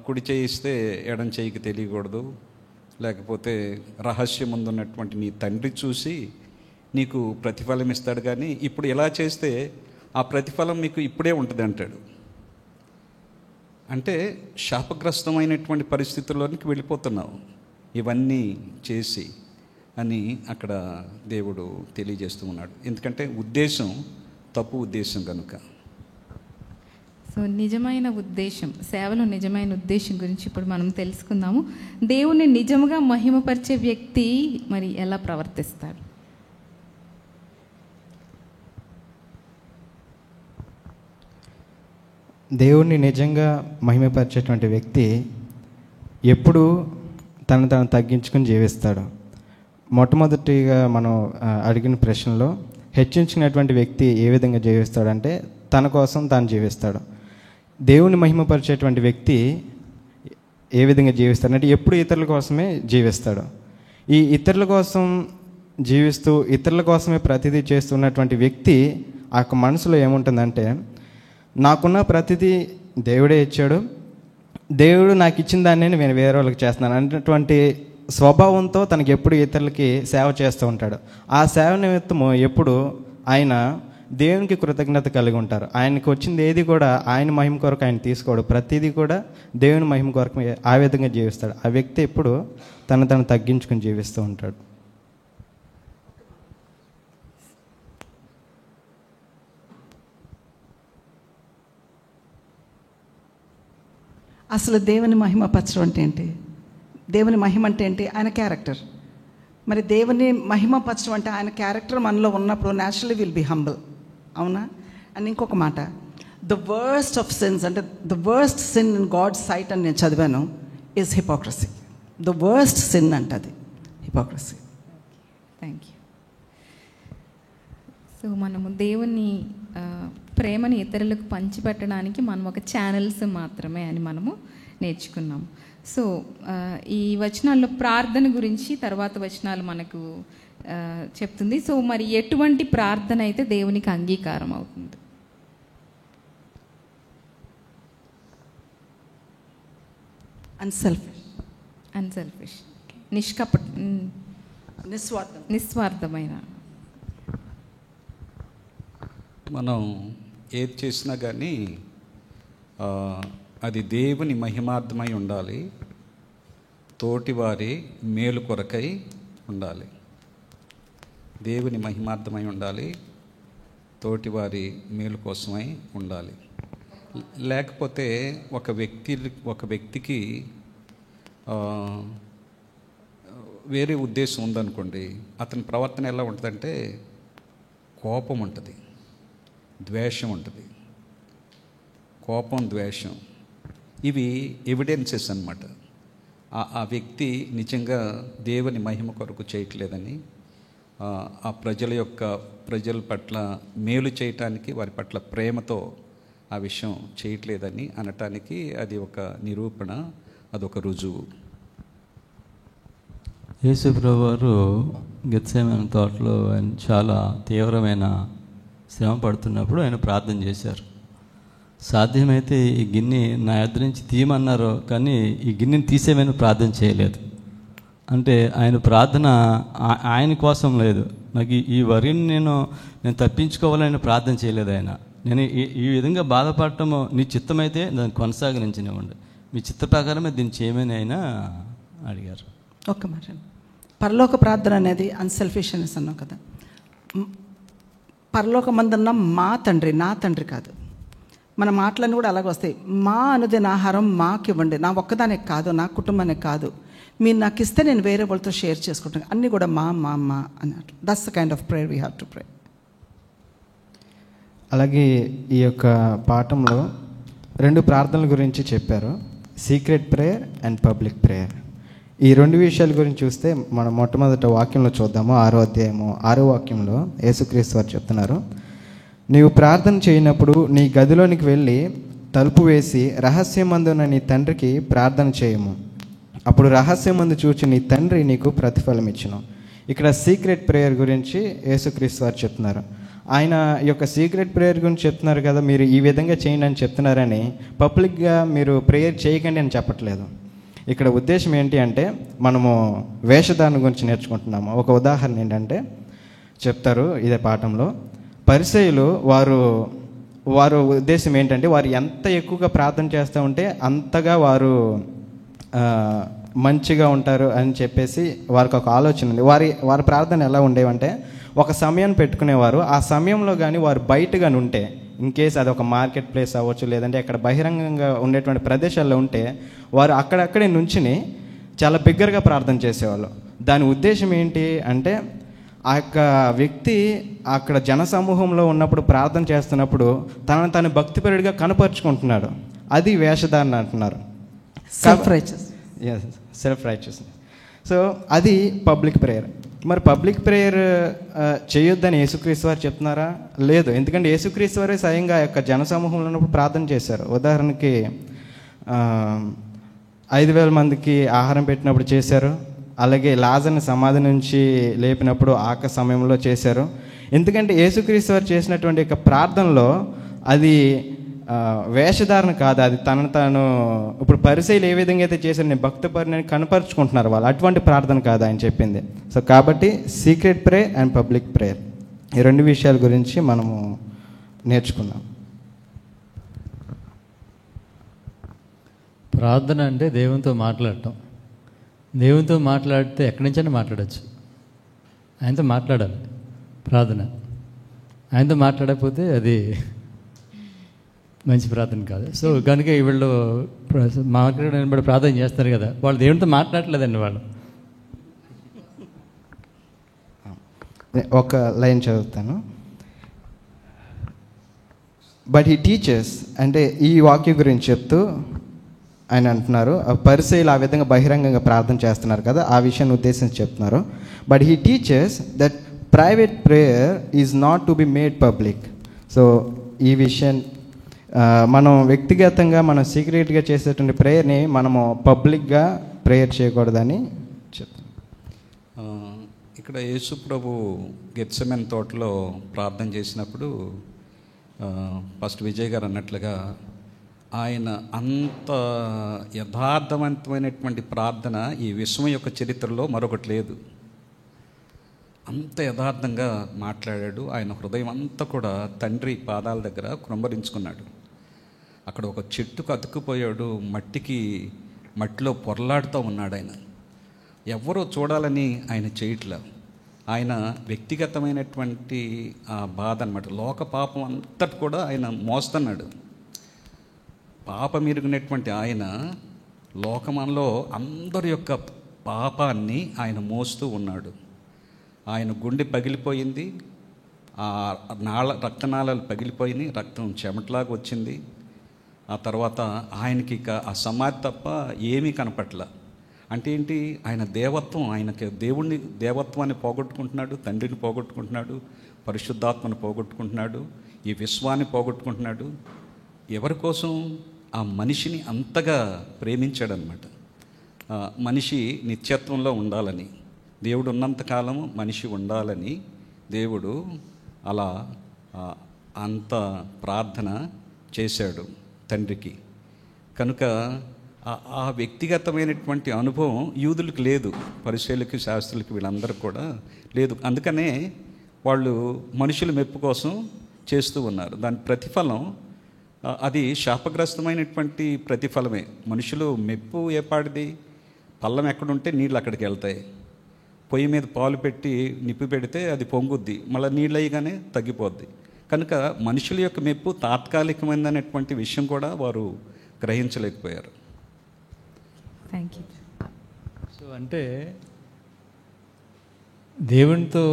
S5: కుడి చేయిస్తే ఎడం చేయికి తెలియకూడదు, లేకపోతే రహస్యం ముందున్నటువంటి నీ తండ్రి చూసి నీకు ప్రతిఫలం ఇస్తాడు, కానీ ఇప్పుడు ఎలా చేస్తే ఆ ప్రతిఫలం మీకు ఇప్పుడే ఉంటుంది అంటాడు. అంటే శాపగ్రస్తమైనటువంటి పరిస్థితుల్లోనికి వెళ్ళిపోతున్నావు ఇవన్నీ చేసి అని అక్కడ దేవుడు తెలియజేస్తూ ఉన్నాడు. ఎందుకంటే ఉద్దేశం తప్పు ఉద్దేశం కనుక.
S1: సో నిజమైన ఉద్దేశం, సేవలో నిజమైన ఉద్దేశం గురించి ఇప్పుడు మనం తెలుసుకుందాము. దేవుణ్ణి నిజంగా మహిమపరిచే వ్యక్తి మరి ఎలా ప్రవర్తిస్తాడు?
S2: దేవుణ్ణి నిజంగా మహిమపరిచేటువంటి వ్యక్తి ఎప్పుడు తను తగ్గించుకుని జీవిస్తాడు. మొట్టమొదటిగా మనం అడిగిన ప్రశ్నలో హెచ్చించుకునేటువంటి వ్యక్తి ఏ విధంగా జీవిస్తాడంటే తన కోసం తాను జీవిస్తాడు. దేవుని మహిమపరిచేటువంటి వ్యక్తి ఏ విధంగా జీవిస్తాడంటే ఎప్పుడు ఇతరుల కోసమే జీవిస్తాడు. ఈ ఇతరుల కోసం జీవిస్తూ ఇతరుల కోసమే ప్రతిదీ చేస్తున్నటువంటి వ్యక్తి ఆ యొక్క మనసులో ఏముంటుందంటే, నాకున్న ప్రతిదీ దేవుడే ఇచ్చాడు, దేవుడు నాకు ఇచ్చిన దాన్ని నేను వేరే వాళ్ళకి చేస్తున్నాను అన్నటువంటి స్వభావంతో తనకి ఎప్పుడు ఇతరులకి సేవ చేస్తూ ఉంటాడు. ఆ సేవ నిమిత్తము ఎప్పుడు ఆయన దేవునికి కృతజ్ఞత కలిగి ఉంటారు. ఆయనకు వచ్చింది ఏది కూడా ఆయన మహిమ కొరకు ఆయన తీసుకోడు, ప్రతిదీ కూడా దేవుని మహిమ కొరకు ఆ విధంగా జీవిస్తాడు. ఆ వ్యక్తి ఎప్పుడు తను తగ్గించుకుని జీవిస్తూ ఉంటాడు.
S4: అసలు దేవుని మహిమపరచడం అంటే ఏంటి? దేవుని మహిమ అంటే ఏంటి? ఆయన క్యారెక్టర్. మరి దేవుని మహిమపరచడం అంటే ఆయన క్యారెక్టర్ మనలో ఉన్నప్పుడు న్యాచురలీ విల్ బి హంబుల్. అవునా? అండ్ ఇంకొక మాట, ద వర్స్ట్ ఆఫ్ సిన్స్ అంటే the worst sin in God sight అని నేను చదివాను is hypocrisy. The worst sin అంటే అది హిపోక్రసీ.
S1: Thank you. సో మనము దేవుని ప్రేమని ఇతరులకు పంచిపెట్టడానికి మనం ఒక ఛానల్స్ మాత్రమే అని మనము నేర్చుకున్నాము. సో ఈ వచనాల్లో ప్రార్థన గురించి తర్వాత వచనాలు మనకు చెప్తుంది. సో మరి ఎటువంటి ప్రార్థన అయితే దేవునికి అంగీకారం అవుతుంది? అన్సెల్ఫిష్, నిస్వార్థమైన.
S5: మనం ఏది చేసినా కానీ అది దేవుని మహిమార్థమై ఉండాలి, తోటివారి మేలు కొరకై ఉండాలి. దేవుని మహిమార్థమై ఉండాలి, తోటివారి మేలు కోసమై ఉండాలి. లేకపోతే ఒక వ్యక్తికి వేరే ఉద్దేశం ఉందనుకోండి, అతని ప్రవర్తన ఎలా ఉంటుందంటే కోపం ఉంటుంది, ద్వేషం ఉంటుంది. కోపం, ద్వేషం ఇవి ఎవిడెన్సెస్ అన్నమాట. ఆ వ్యక్తి నిజంగా దేవుని మహిమ కొరకు చేయట్లేదని, ఆ ప్రజల పట్ల మేలు చేయటానికి, వారి పట్ల ప్రేమతో ఆ విషయం చేయట్లేదని అనటానికి అది ఒక నిరూపణ, అదొక రుజువు.
S3: యేసు ప్రభువారు గెత్సేమనే తోటలో ఆయన చాలా తీవ్రమైన శ్రమ పడుతున్నప్పుడు ఆయన ప్రార్థన చేశారు. సాధ్యమైతే ఈ గిన్నె నా యొద్ద నుంచి తీయమన్నారు, కానీ ఈ గిన్నెని తీసేమని ప్రార్థన చేయలేదు. అంటే ఆయన ప్రార్థన ఆయన కోసం లేదు. నాకు ఈ వరిని నేను తప్పించుకోవాలని ప్రార్థన చేయలేదు. ఆయన నేను ఈ విధంగా బాధపడటము నీ చిత్తమైతే దాన్ని కొనసాగించనివ్వండి, మీ చిత్త ప్రకారమే దీన్ని చేయమని ఆయన అడిగారు.
S4: ఒక్క మాట, పరలోక ప్రార్థన అనేది అన్సెల్ఫిష్నెస్ అన్నాం కదా. పరలోకమందున్న మా తండ్రి, నా తండ్రి కాదు. మన మాటలన్నీ కూడా అలాగే వస్తాయి. మా అనుదిన ఆహారం మాకు ఇవ్వండి, నా ఒక్కదానికి కాదు, నా కుటుంబానికి కాదు, మీరు నాకు ఇస్తే నేను వేరే వాళ్ళతో షేర్ చేసుకుంటాను. అన్నీ కూడా మా మా మా అన్నట్టు. That's the kind of prayer we have to ప్రే.
S2: అలాగే ఈ యొక్క పాఠంలో 2 ప్రార్థనల గురించి చెప్పారు, secret prayer and public prayer. ఈ 2 విషయాల గురించి చూస్తే మనం మొట్టమొదట వాక్యంలో చూద్దాము. 6వ అధ్యాయము 6వ వాక్యంలో యేసుక్రీస్తు వారు చెప్తున్నారు, నీవు ప్రార్థన చేయనప్పుడు నీ గదిలోనికి వెళ్ళి తలుపు వేసి రహస్యమందున నీ తండ్రికి ప్రార్థన చేయము, అప్పుడు రహస్యమందు చూచి నీ తండ్రి నీకు ప్రతిఫలం ఇచ్చును. ఇక్కడ సీక్రెట్ ప్రేయర్ గురించి యేసుక్రీస్తు వారు చెప్తున్నారు. ఆయన ఈ యొక్క సీక్రెట్ ప్రేయర్ గురించి చెప్తున్నారు కదా, మీరు ఈ విధంగా చేయండి అని చెప్తున్నారని పబ్లిక్గా మీరు ప్రేయర్ చేయకండి అని చెప్పట్లేదు. ఇక్కడ ఉద్దేశం ఏంటి అంటే, మనము వేషధారణ గురించి నేర్చుకుంటున్నాము. ఒక ఉదాహరణ ఏంటంటే చెప్తారు ఇదే పాఠంలో, పరిసయ్యులు వారు వారు ఉద్దేశం ఏంటంటే వారు ఎంత ఎక్కువగా ప్రార్థన చేస్తూ ఉంటే అంతగా వారు మంచిగా ఉంటారు అని చెప్పేసి వారికి ఒక ఆలోచన ఉంది. వారి ప్రార్థన ఎలా ఉండేవంటే ఒక సమయాన్ని పెట్టుకునేవారు. ఆ సమయంలో కానీ వారు బయట కానీ ఉంటే, ఇన్ కేస్ అది ఒక మార్కెట్ ప్లేస్ అవ్వచ్చు, లేదంటే అక్కడ బహిరంగంగా ఉండేటువంటి ప్రదేశాల్లో ఉంటే వారు అక్కడక్కడే నుంచుని చాలా బిగ్గరగా ప్రార్థన చేసేవాళ్ళు. దాని ఉద్దేశం ఏంటి అంటే ఆ యొక్క వ్యక్తి అక్కడ జనసమూహంలో ఉన్నప్పుడు ప్రార్థన చేస్తున్నప్పుడు తను భక్తిపరుడిగా కనపరుచుకుంటున్నాడు. అది వేషధారణ అంటున్నారు.
S4: Self
S2: righteousness. సో అది పబ్లిక్ ప్రేయర్. మరి పబ్లిక్ ప్రేయర్ చేయొద్దని యేసుక్రీస్తు వారు చెప్తున్నారా? లేదు. ఎందుకంటే యేసుక్రీస్తు వారే స్వయంగా ఆ యొక్క జనసమూహంలో ఉన్నప్పుడు ప్రార్థన చేశారు. ఉదాహరణకి 5,000 మందికి ఆహారం పెట్టినప్పుడు చేశారు. అలాగే లాజర్ని సమాధి నుంచి లేపినప్పుడు ఆక సమయంలో చేశారు. ఎందుకంటే యేసుక్రీస్తు వారు చేసినటువంటి యొక్క ప్రార్థనలో అది వేషధారణ కాదు. అది తాను ఇప్పుడు పరిసయ్యులు ఏ విధంగా అయితే చేశారు, నేను భక్తిపరిని కనపరుచుకుంటున్నారు వాళ్ళు, అటువంటి ప్రార్థన కాదు ఆయన చెప్పింది. సో కాబట్టి secret prayer and public prayer, ఈ రెండు విషయాల గురించి మనము నేర్చుకుందాం.
S6: ప్రార్థన అంటే దేవునితో మాట్లాడటం. దేవునితో మాట్లాడితే ఎక్కడి నుంచైనా మాట్లాడచ్చు. ఆయనతో మాట్లాడాలి ప్రార్థన. ఆయనతో మాట్లాడకపోతే అది మంచి ప్రార్థన కాదు. సో కనుక వీళ్ళు మార్కెట్ నిలబడి ప్రార్థన చేస్తారు కదా, వాళ్ళు దేవునితో మాట్లాడలేదండి. వాళ్ళు
S2: ఒక లైన్ చదువుతాను. బట్ హీ టీచర్స్ అంటే ఈ వాక్యం గురించి చెప్తూ ఆయన అంటున్నారు, పరిసయ్యులు ఆ విధంగా బహిరంగంగా ప్రార్థన చేస్తున్నారు కదా, ఆ విషయాన్ని ఉద్దేశించి చెప్తున్నారు. But he teachers that private prayer is not to be made public. So ఈ విషయం మనం వ్యక్తిగతంగా మనం సీక్రెట్గా చేసేటువంటి ప్రేయర్ని మనము పబ్లిక్గా ప్రేయర్ చేయకూడదని చెప్తాం.
S5: ఇక్కడ యేసు ప్రభు గెత్సెమనే తోటలో ప్రార్థన చేసినప్పుడు ఫస్ట్ విజయ్ గారు అన్నట్లుగా ఆయన అంత యథార్థవంతమైనటువంటి ప్రార్థన ఈ విశ్వం యొక్క చరిత్రలో మరొకటి లేదు. అంత యథార్థంగా మాట్లాడాడు. ఆయన హృదయం అంతా కూడా తండ్రి పాదాల దగ్గర కృంభరించుకున్నాడు. అక్కడ ఒక చెట్టుకు అతుక్కుపోయాడు, మట్టిలో పొరలాడుతూ ఉన్నాడు. ఆయన ఎవరో చూడాలని ఆయన చేయట్లా. ఆయన వ్యక్తిగతమైనటువంటి ఆ బాధ అన్నమాట, లోక పాపం అంతటి కూడా ఆయన మోస్తున్నాడు. పాపం ఎరిగినటువంటి ఆయన లోకమంలో అందరి యొక్క పాపాన్ని ఆయన మోస్తూ ఉన్నాడు. ఆయన గుండె పగిలిపోయింది, ఆ రక్తనాళాలు పగిలిపోయినాయి, రక్తం చెమటలాగా వచ్చింది. ఆ తర్వాత ఆయనకి ఇక ఆ సమాధి తప్ప ఏమీ కనపట్ల. అంటే ఏంటి, ఆయన దేవత్వం, ఆయనకి దేవుణ్ణి దేవత్వాన్ని పోగొట్టుకుంటున్నాడు, తండ్రిని పోగొట్టుకుంటున్నాడు, పరిశుద్ధాత్మను పోగొట్టుకుంటున్నాడు, ఈ విశ్వాన్ని పోగొట్టుకుంటున్నాడు. ఎవరి కోసం? ఆ మనిషిని అంతగా ప్రేమించాడనమాట. మనిషి నిత్యత్వంలో ఉండాలని, దేవుడు ఉన్నంతకాలము మనిషి ఉండాలని దేవుడు అలా అంత ప్రార్థన చేశాడు తండ్రికి. కనుక ఆ వ్యక్తిగతమైనటువంటి అనుభవం యూదులకు లేదు, పరిసయ్యులకి శాస్త్రులకి వీళ్ళందరికీ కూడా లేదు. అందుకనే వాళ్ళు మనుషుల మెప్పు కోసం చేస్తూ ఉన్నారు. దాని ప్రతిఫలం అది శాపగ్రస్తమైనటువంటి ప్రతిఫలమే. మనుషులు మెప్పు ఏపాటిది? పళ్ళం ఎక్కడుంటే నీళ్ళు అక్కడికి వెళ్తాయి. పొయ్యి మీద పాలు పెట్టి నిప్పు పెడితే అది పొంగుద్ది, మళ్ళీ నీళ్ళు అయ్యగానే తగ్గిపోద్ది. కనుక మనుషుల యొక్క మెప్పు తాత్కాలికమైనటువంటి విషయం కూడా వారు గ్రహించలేకపోయారు.
S1: Thank you.
S6: సో అంటే దేవునితో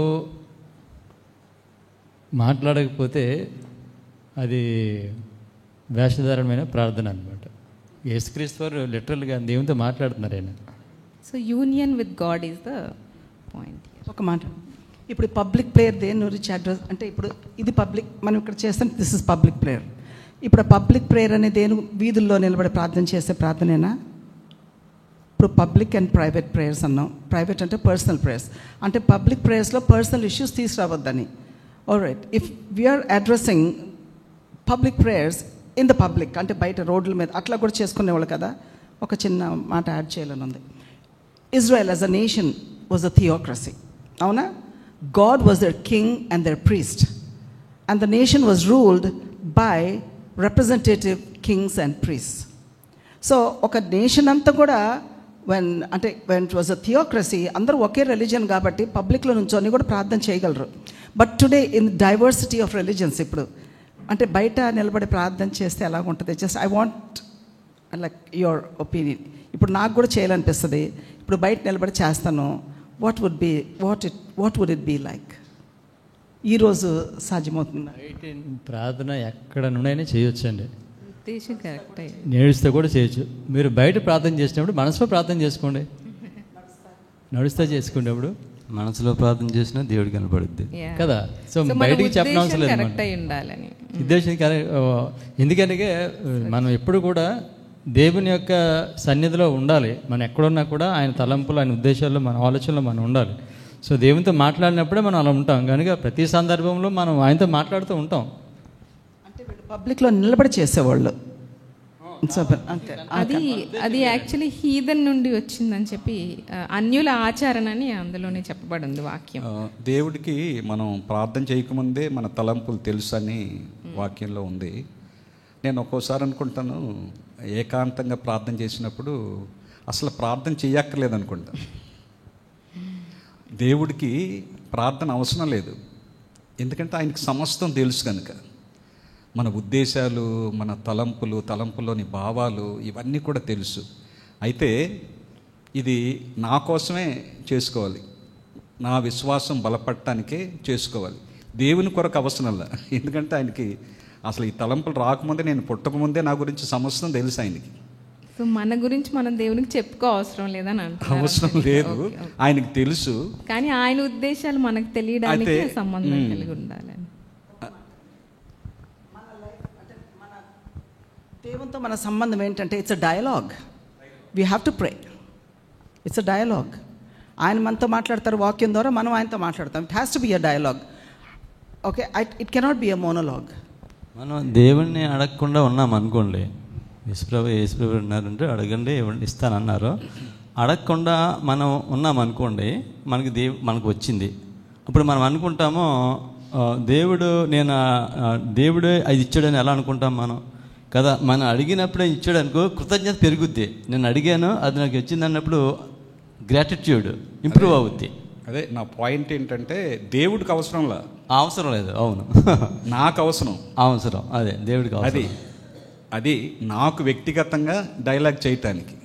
S6: మాట్లాడకపోతే అది వేషధారణమైన ప్రార్థన అనమాట. యేసుక్రీస్తు వారు లిటరల్గా దేవునితో మాట్లాడుతున్నారు ఆయన.
S1: So union with God is the point.
S4: ఒక మాట, ఇప్పుడు పబ్లిక్ ప్రేయర్ దేని గురించి అడ్రస్ అంటే, ఇప్పుడు ఇది పబ్లిక్, మనం ఇక్కడ చేస్తాం, దిస్ ఇస్ పబ్లిక్ ప్రేయర్. ఇప్పుడు పబ్లిక్ ప్రేయర్ అనే దేని వీధుల్లో నిలబడి ప్రార్థన చేసే ప్రార్థనేనా? ఇప్పుడు పబ్లిక్ అండ్ ప్రైవేట్ ప్రేయర్స్ అన్నాం. ప్రైవేట్ అంటే పర్సనల్ ప్రేయర్స్, అంటే పబ్లిక్ ప్రేయర్స్లో పర్సనల్ ఇష్యూస్ తీసుకురావద్దని. Alright, if we're addressing public prayers in the public, అంటే బయట రోడ్ల మీద అట్లా కూడా చేసుకునేవాళ్ళు కదా. ఒక చిన్న మాట యాడ్ చేయాలని ఉంది. Israel as a nation was a theocracy, అవునా? God was their king and their priest, and the nation was ruled by representative kings and priests. So ఒక నేషన్ అంతా కూడా when it was a theocracy, అందరూ ఒకే religion కాబట్టి పబ్లిక్లో నుంచొని కూడా ప్రార్థన చేయగలరు. But today in diversity of religions, ఇప్పుడు అంటే బయట నిలబడి ప్రార్థన చేస్తే ఎలా ఉంటుంది? Just I want like your opinion. ఇప్పుడు నాకు కూడా చేయాలనిపిస్తుంది, ఇప్పుడు బయట నిలబడి చేస్తాను. What would it be like? ఈరోజు సాధ్యమవుతుంది.
S6: ప్రార్థన ఎక్కడ నుండైనా చేయొచ్చండి,
S1: ఉద్దేశం కరెక్ట్.
S6: నేడుస్తూ కూడా చేయొచ్చు. మీరు బయట ప్రార్థన చేసినప్పుడు మనసులో ప్రార్థన చేసుకోండి, నడుస్తూ చేసుకునేప్పుడు
S3: మనసులో ప్రార్థన చేసినా దేవుడు కనపడుద్ది
S6: కదా. సో బయటికి చెప్పనవసరం లేదు,
S1: కరెక్ట్ అయి ఉండాలని
S6: ఉద్దేశం. ఎందుకంటే మనం ఎప్పుడు కూడా దేవుని యొక్క సన్నిధిలో ఉండాలి. మనం ఎక్కడున్నా కూడా ఆయన తలంపులు, ఆయన ఉద్దేశాల్లో, మన ఆలోచనలో మనం ఉండాలి. సో దేవునితో మాట్లాడినప్పుడే మనం అలా ఉంటాం కనుక ప్రతి సందర్భంలో మనం ఆయనతో మాట్లాడుతూ ఉంటాం.
S4: అంటే వీళ్ళు పబ్లిక్లో నిలబడి చేసేవాళ్ళు.
S1: అది యాక్చువల్లీ హీదన్ నుండి వచ్చిందని చెప్పి అన్యుల ఆచరణ అని అందులోనే చెప్పబడి ఉంది వాక్యం.
S5: దేవుడికి మనం ప్రార్థన చేయకముందే మన తలంపులు తెలుసు అని వాక్యంలో ఉంది. నేను ఒక్కోసారి అనుకుంటాను, ఏకాంతంగా ప్రార్థన చేసినప్పుడు అసలు ప్రార్థన చేయక్కర్లేదు అనుకుంటా. దేవుడికి ప్రార్థన అవసరం లేదు, ఎందుకంటే ఆయనకి సమస్తం తెలుసు కనుక. మన ఉద్దేశాలు, మన తలంపులోని భావాలు ఇవన్నీ కూడా తెలుసు. అయితే ఇది నా కోసమే చేసుకోవాలి, నా విశ్వాసం బలపడటానికే చేసుకోవాలి, దేవుని కొరకు అవసరంలా. ఎందుకంటే ఆయనకి అసలు ఈ తలంపులు రాకముందే, నేను పుట్టకముందే నా గురించి సమస్తం తెలుసు ఆయనకి.
S1: సో మన గురించి మనం దేవునికి చెప్పుకో అవసరం లేదని అంటున్నారు.
S5: అవసరం లేదు, ఆయనకి తెలుసు.
S1: కానీ ఆయన ఉద్దేశాలు మనకు తెలియడానికి సంబంధం కలిగి ఉండాలి.
S4: దేవునితో మన సంబంధం ఏంటంటే it's a dialogue. We have to pray. It's a dialogue. ఆయన మనతో మాట్లాడతారు వాక్యం ద్వారా, మనం ఆయనతో మాట్లాడతాం. It has to be a dialogue. Okay, it cannot be a monologue.
S3: మనం దేవుణ్ణి అడగకుండా ఉన్నాం అనుకోండి, యేసుప్రభు అన్నారంటే అడగండి ఇస్తానన్నారు. అడగకుండా మనం ఉన్నాం అనుకోండి, మనకు వచ్చింది. అప్పుడు మనం అనుకుంటాము దేవుడు అది ఇచ్చాడని ఎలా అనుకుంటాం మనం కదా. మనం అడిగినప్పుడే ఇచ్చాడు అనుకో, కృతజ్ఞత పెరుగుద్ది. నేను అడిగాను, అది నాకు వచ్చింది అన్నప్పుడు గ్రాటిట్యూడ్ ఇంప్రూవ్ అవుద్ది.
S5: అదే నా పాయింట్ ఏంటంటే, దేవుడికి అవసరంలా,
S3: అవసరం లేదు. అవును,
S5: నాకు అవసరం.
S3: అదే దేవుడికి
S5: అది నాకు వ్యక్తిగతంగా డైలాగ్ చేయటానికి.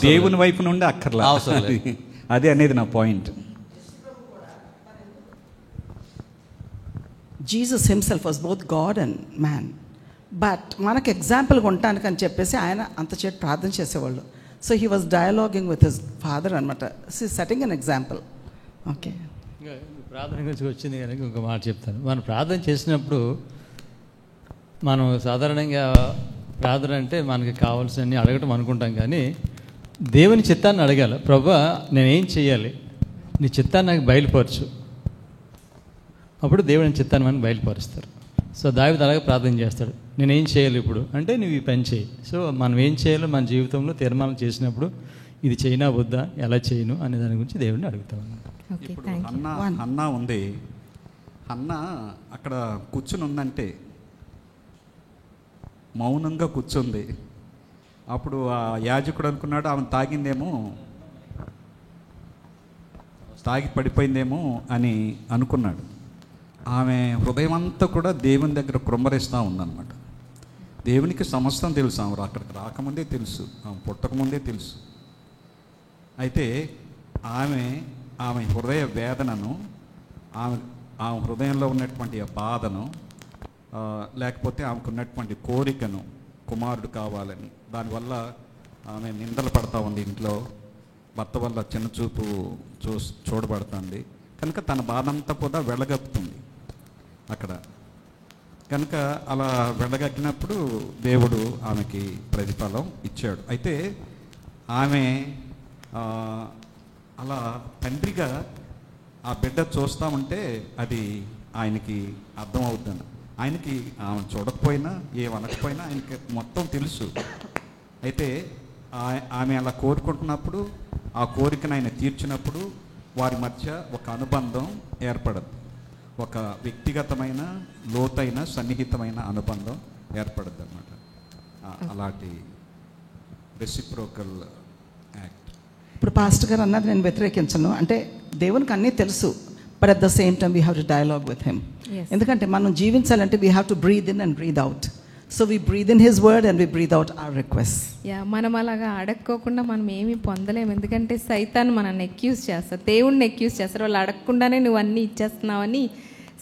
S3: దేవుని
S5: వైపు నుండి అక్కర్లా, అదే అనేది నా point.
S4: Jesus himself was both God and man. But మనకు ఎగ్జాంపుల్గా ఉండటానికి అని చెప్పేసి ఆయన అంతచేత ప్రార్థన చేసేవాళ్ళు. So he was dialoguing with his father అనమాట. Setting an example. ఓకే,
S6: ప్రార్థన గురించి వచ్చింది కనుక ఇంకొక మాట చెప్తాను. మనం ప్రార్థన చేసినప్పుడు మనం సాధారణంగా ప్రార్థన అంటే మనకి కావాల్సినవి అడగటం అనుకుంటాం, కానీ దేవుని చిత్తాన్ని అడగాలి. ప్రభువా, నేనేం చేయాలి, నీ చిత్తాన్ని నాకు బయలుపరచు. అప్పుడు దేవుని చిత్తాన్ని మనకు బయలుపరుస్తారు. సో దావీదు అలాగే ప్రార్థన చేస్తాడు, నేనేం చేయాలి ఇప్పుడు అంటే నువ్వు ఈ పని చేయి. సో మనం ఏం చేయాలో మన జీవితంలో తీర్మానం చేసినప్పుడు ఇది చేయనా వద్దా, ఎలా చేయను అనే దాని గురించి దేవుడిని అడుగుతాం.
S5: ఇప్పుడు హన్నా ఉంది, హన్నా అక్కడ కూర్చుని ఉందంటే మౌనంగా కూర్చుంది. అప్పుడు ఆ యాజకుడు అనుకున్నాడు ఆమె తాగి పడిపోయిందేమో అని అనుకున్నాడు. ఆమె హృదయం అంతా కూడా దేవుని దగ్గర కృమ్మరిస్తూ ఉందన్నమాట. దేవునికి సమస్తం తెలుసు, ఆమె అక్కడికి రాకముందే తెలుసు, ఆమె పుట్టకముందే తెలుసు. అయితే ఆమె హృదయ వేదనను, ఆమె హృదయంలో ఉన్నటువంటి ఆ బాధను, లేకపోతే ఆమెకు ఉన్నటువంటి కోరికను, కుమారుడు కావాలని, దానివల్ల ఆమె నిందలు పడతా ఉంది ఇంట్లో, భర్త వల్ల చిన్న చూపు చూడబడుతుంది కనుక తన బాధ అంతా కూడా వెళ్ళగప్పుతుంది అక్కడ. కనుక అలా వెళ్ళగక్కినప్పుడు దేవుడు ఆమెకి ప్రతిఫలం ఇచ్చాడు. అయితే ఆమె అలా తండ్రిగా ఆ బిడ్డ చూస్తూ ఉంటే అది ఆయనకి అర్థమవుతుంది. ఆయనకి ఆమె చూడకపోయినా ఏమనకపోయినా ఆయనకి మొత్తం తెలుసు. అయితే ఆమె అలా కోరుకుంటున్నప్పుడు, ఆ కోరికను ఆయన తీర్చినప్పుడు వారి మధ్య ఒక అనుబంధం ఏర్పడదు. ఒక వ్యక్తిగతమైన లోతైన సన్నిహితమైన అనుబంధం ఏర్పడుద్ది అన్నమాట. అలాంటి రెసిప్రోకల్ యాక్ట్.
S4: ఇప్పుడు పాస్టర్ గారు అన్నది నేను వ్యతిరేకించను. అంటే దేవునికి అన్నీ తెలుసు, but at the same time we have to dialogue with him. ఎందుకంటే మనం జీవించాలంటే we have to breathe in and breathe out. So we breathe in his word and we breathe out our request.
S1: మనం అలాగా అడక్కోకుండా మనం ఏమీ పొందలేము. ఎందుకంటే సైతాన్ మనల్ని ఎక్యూజ్ చేస్తారు, దేవుణ్ణి ఎక్యూజ్ చేస్తారు. వాళ్ళు అడగకుండానే నువ్వు అన్నీ ఇచ్చేస్తున్నావని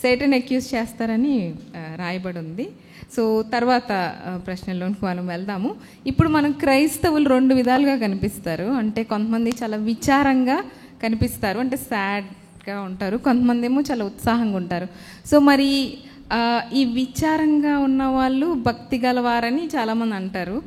S1: సైతాన్ ఎక్యూజ్ చేస్తారని రాయబడి ఉంది. సో తర్వాత ప్రశ్నలోనికి మనం వెళ్దాము. ఇప్పుడు మనం క్రైస్తవులు 2 విధాలుగా కనిపిస్తారు. అంటే కొంతమంది చాలా విచారంగా కనిపిస్తారు, అంటే సాడ్గా ఉంటారు. కొంతమంది ఏమో చాలా ఉత్సాహంగా ఉంటారు. సో మరి ఈ విచారంగా ఉన్న వాళ్ళు భక్తి గలవారని చాలామంది అంటారు.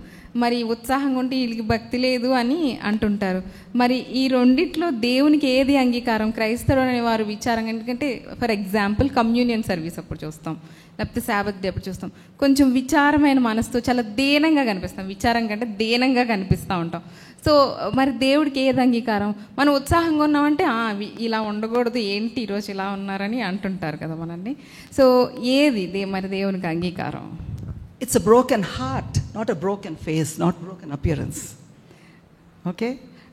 S1: మరి ఉత్సాహంగా ఉంటే వీళ్ళకి భక్తి లేదు అని అంటుంటారు. మరి ఈ రెండిట్లో దేవునికి ఏది అంగీకారం? క్రైస్తవులు అనేవారు విచారంగా, ఎందుకంటే ఫర్ ఎగ్జాంపుల్ కమ్యూనియన్ సర్వీస్ అప్పుడు చూస్తాం, లేకపోతే సాబత్ డే అప్పుడు చూస్తాం, కొంచెం విచారమైన మనసుతో చాలా దీనంగా కనిపిస్తాం. విచారం కంటే దీనంగా కనిపిస్తూ ఉంటాం. సో మరి దేవుడికి ఏది అంగీకారం? మనం ఉత్సాహంగా ఉన్నామంటే ఇలా ఉండకూడదు, ఏంటి ఈరోజు ఇలా ఉన్నారని అంటుంటారు కదా మనల్ని. సో ఏది మరి దేవునికి అంగీకారం?
S4: It's a broken heart, not a broken face, not broken appearance. Okay?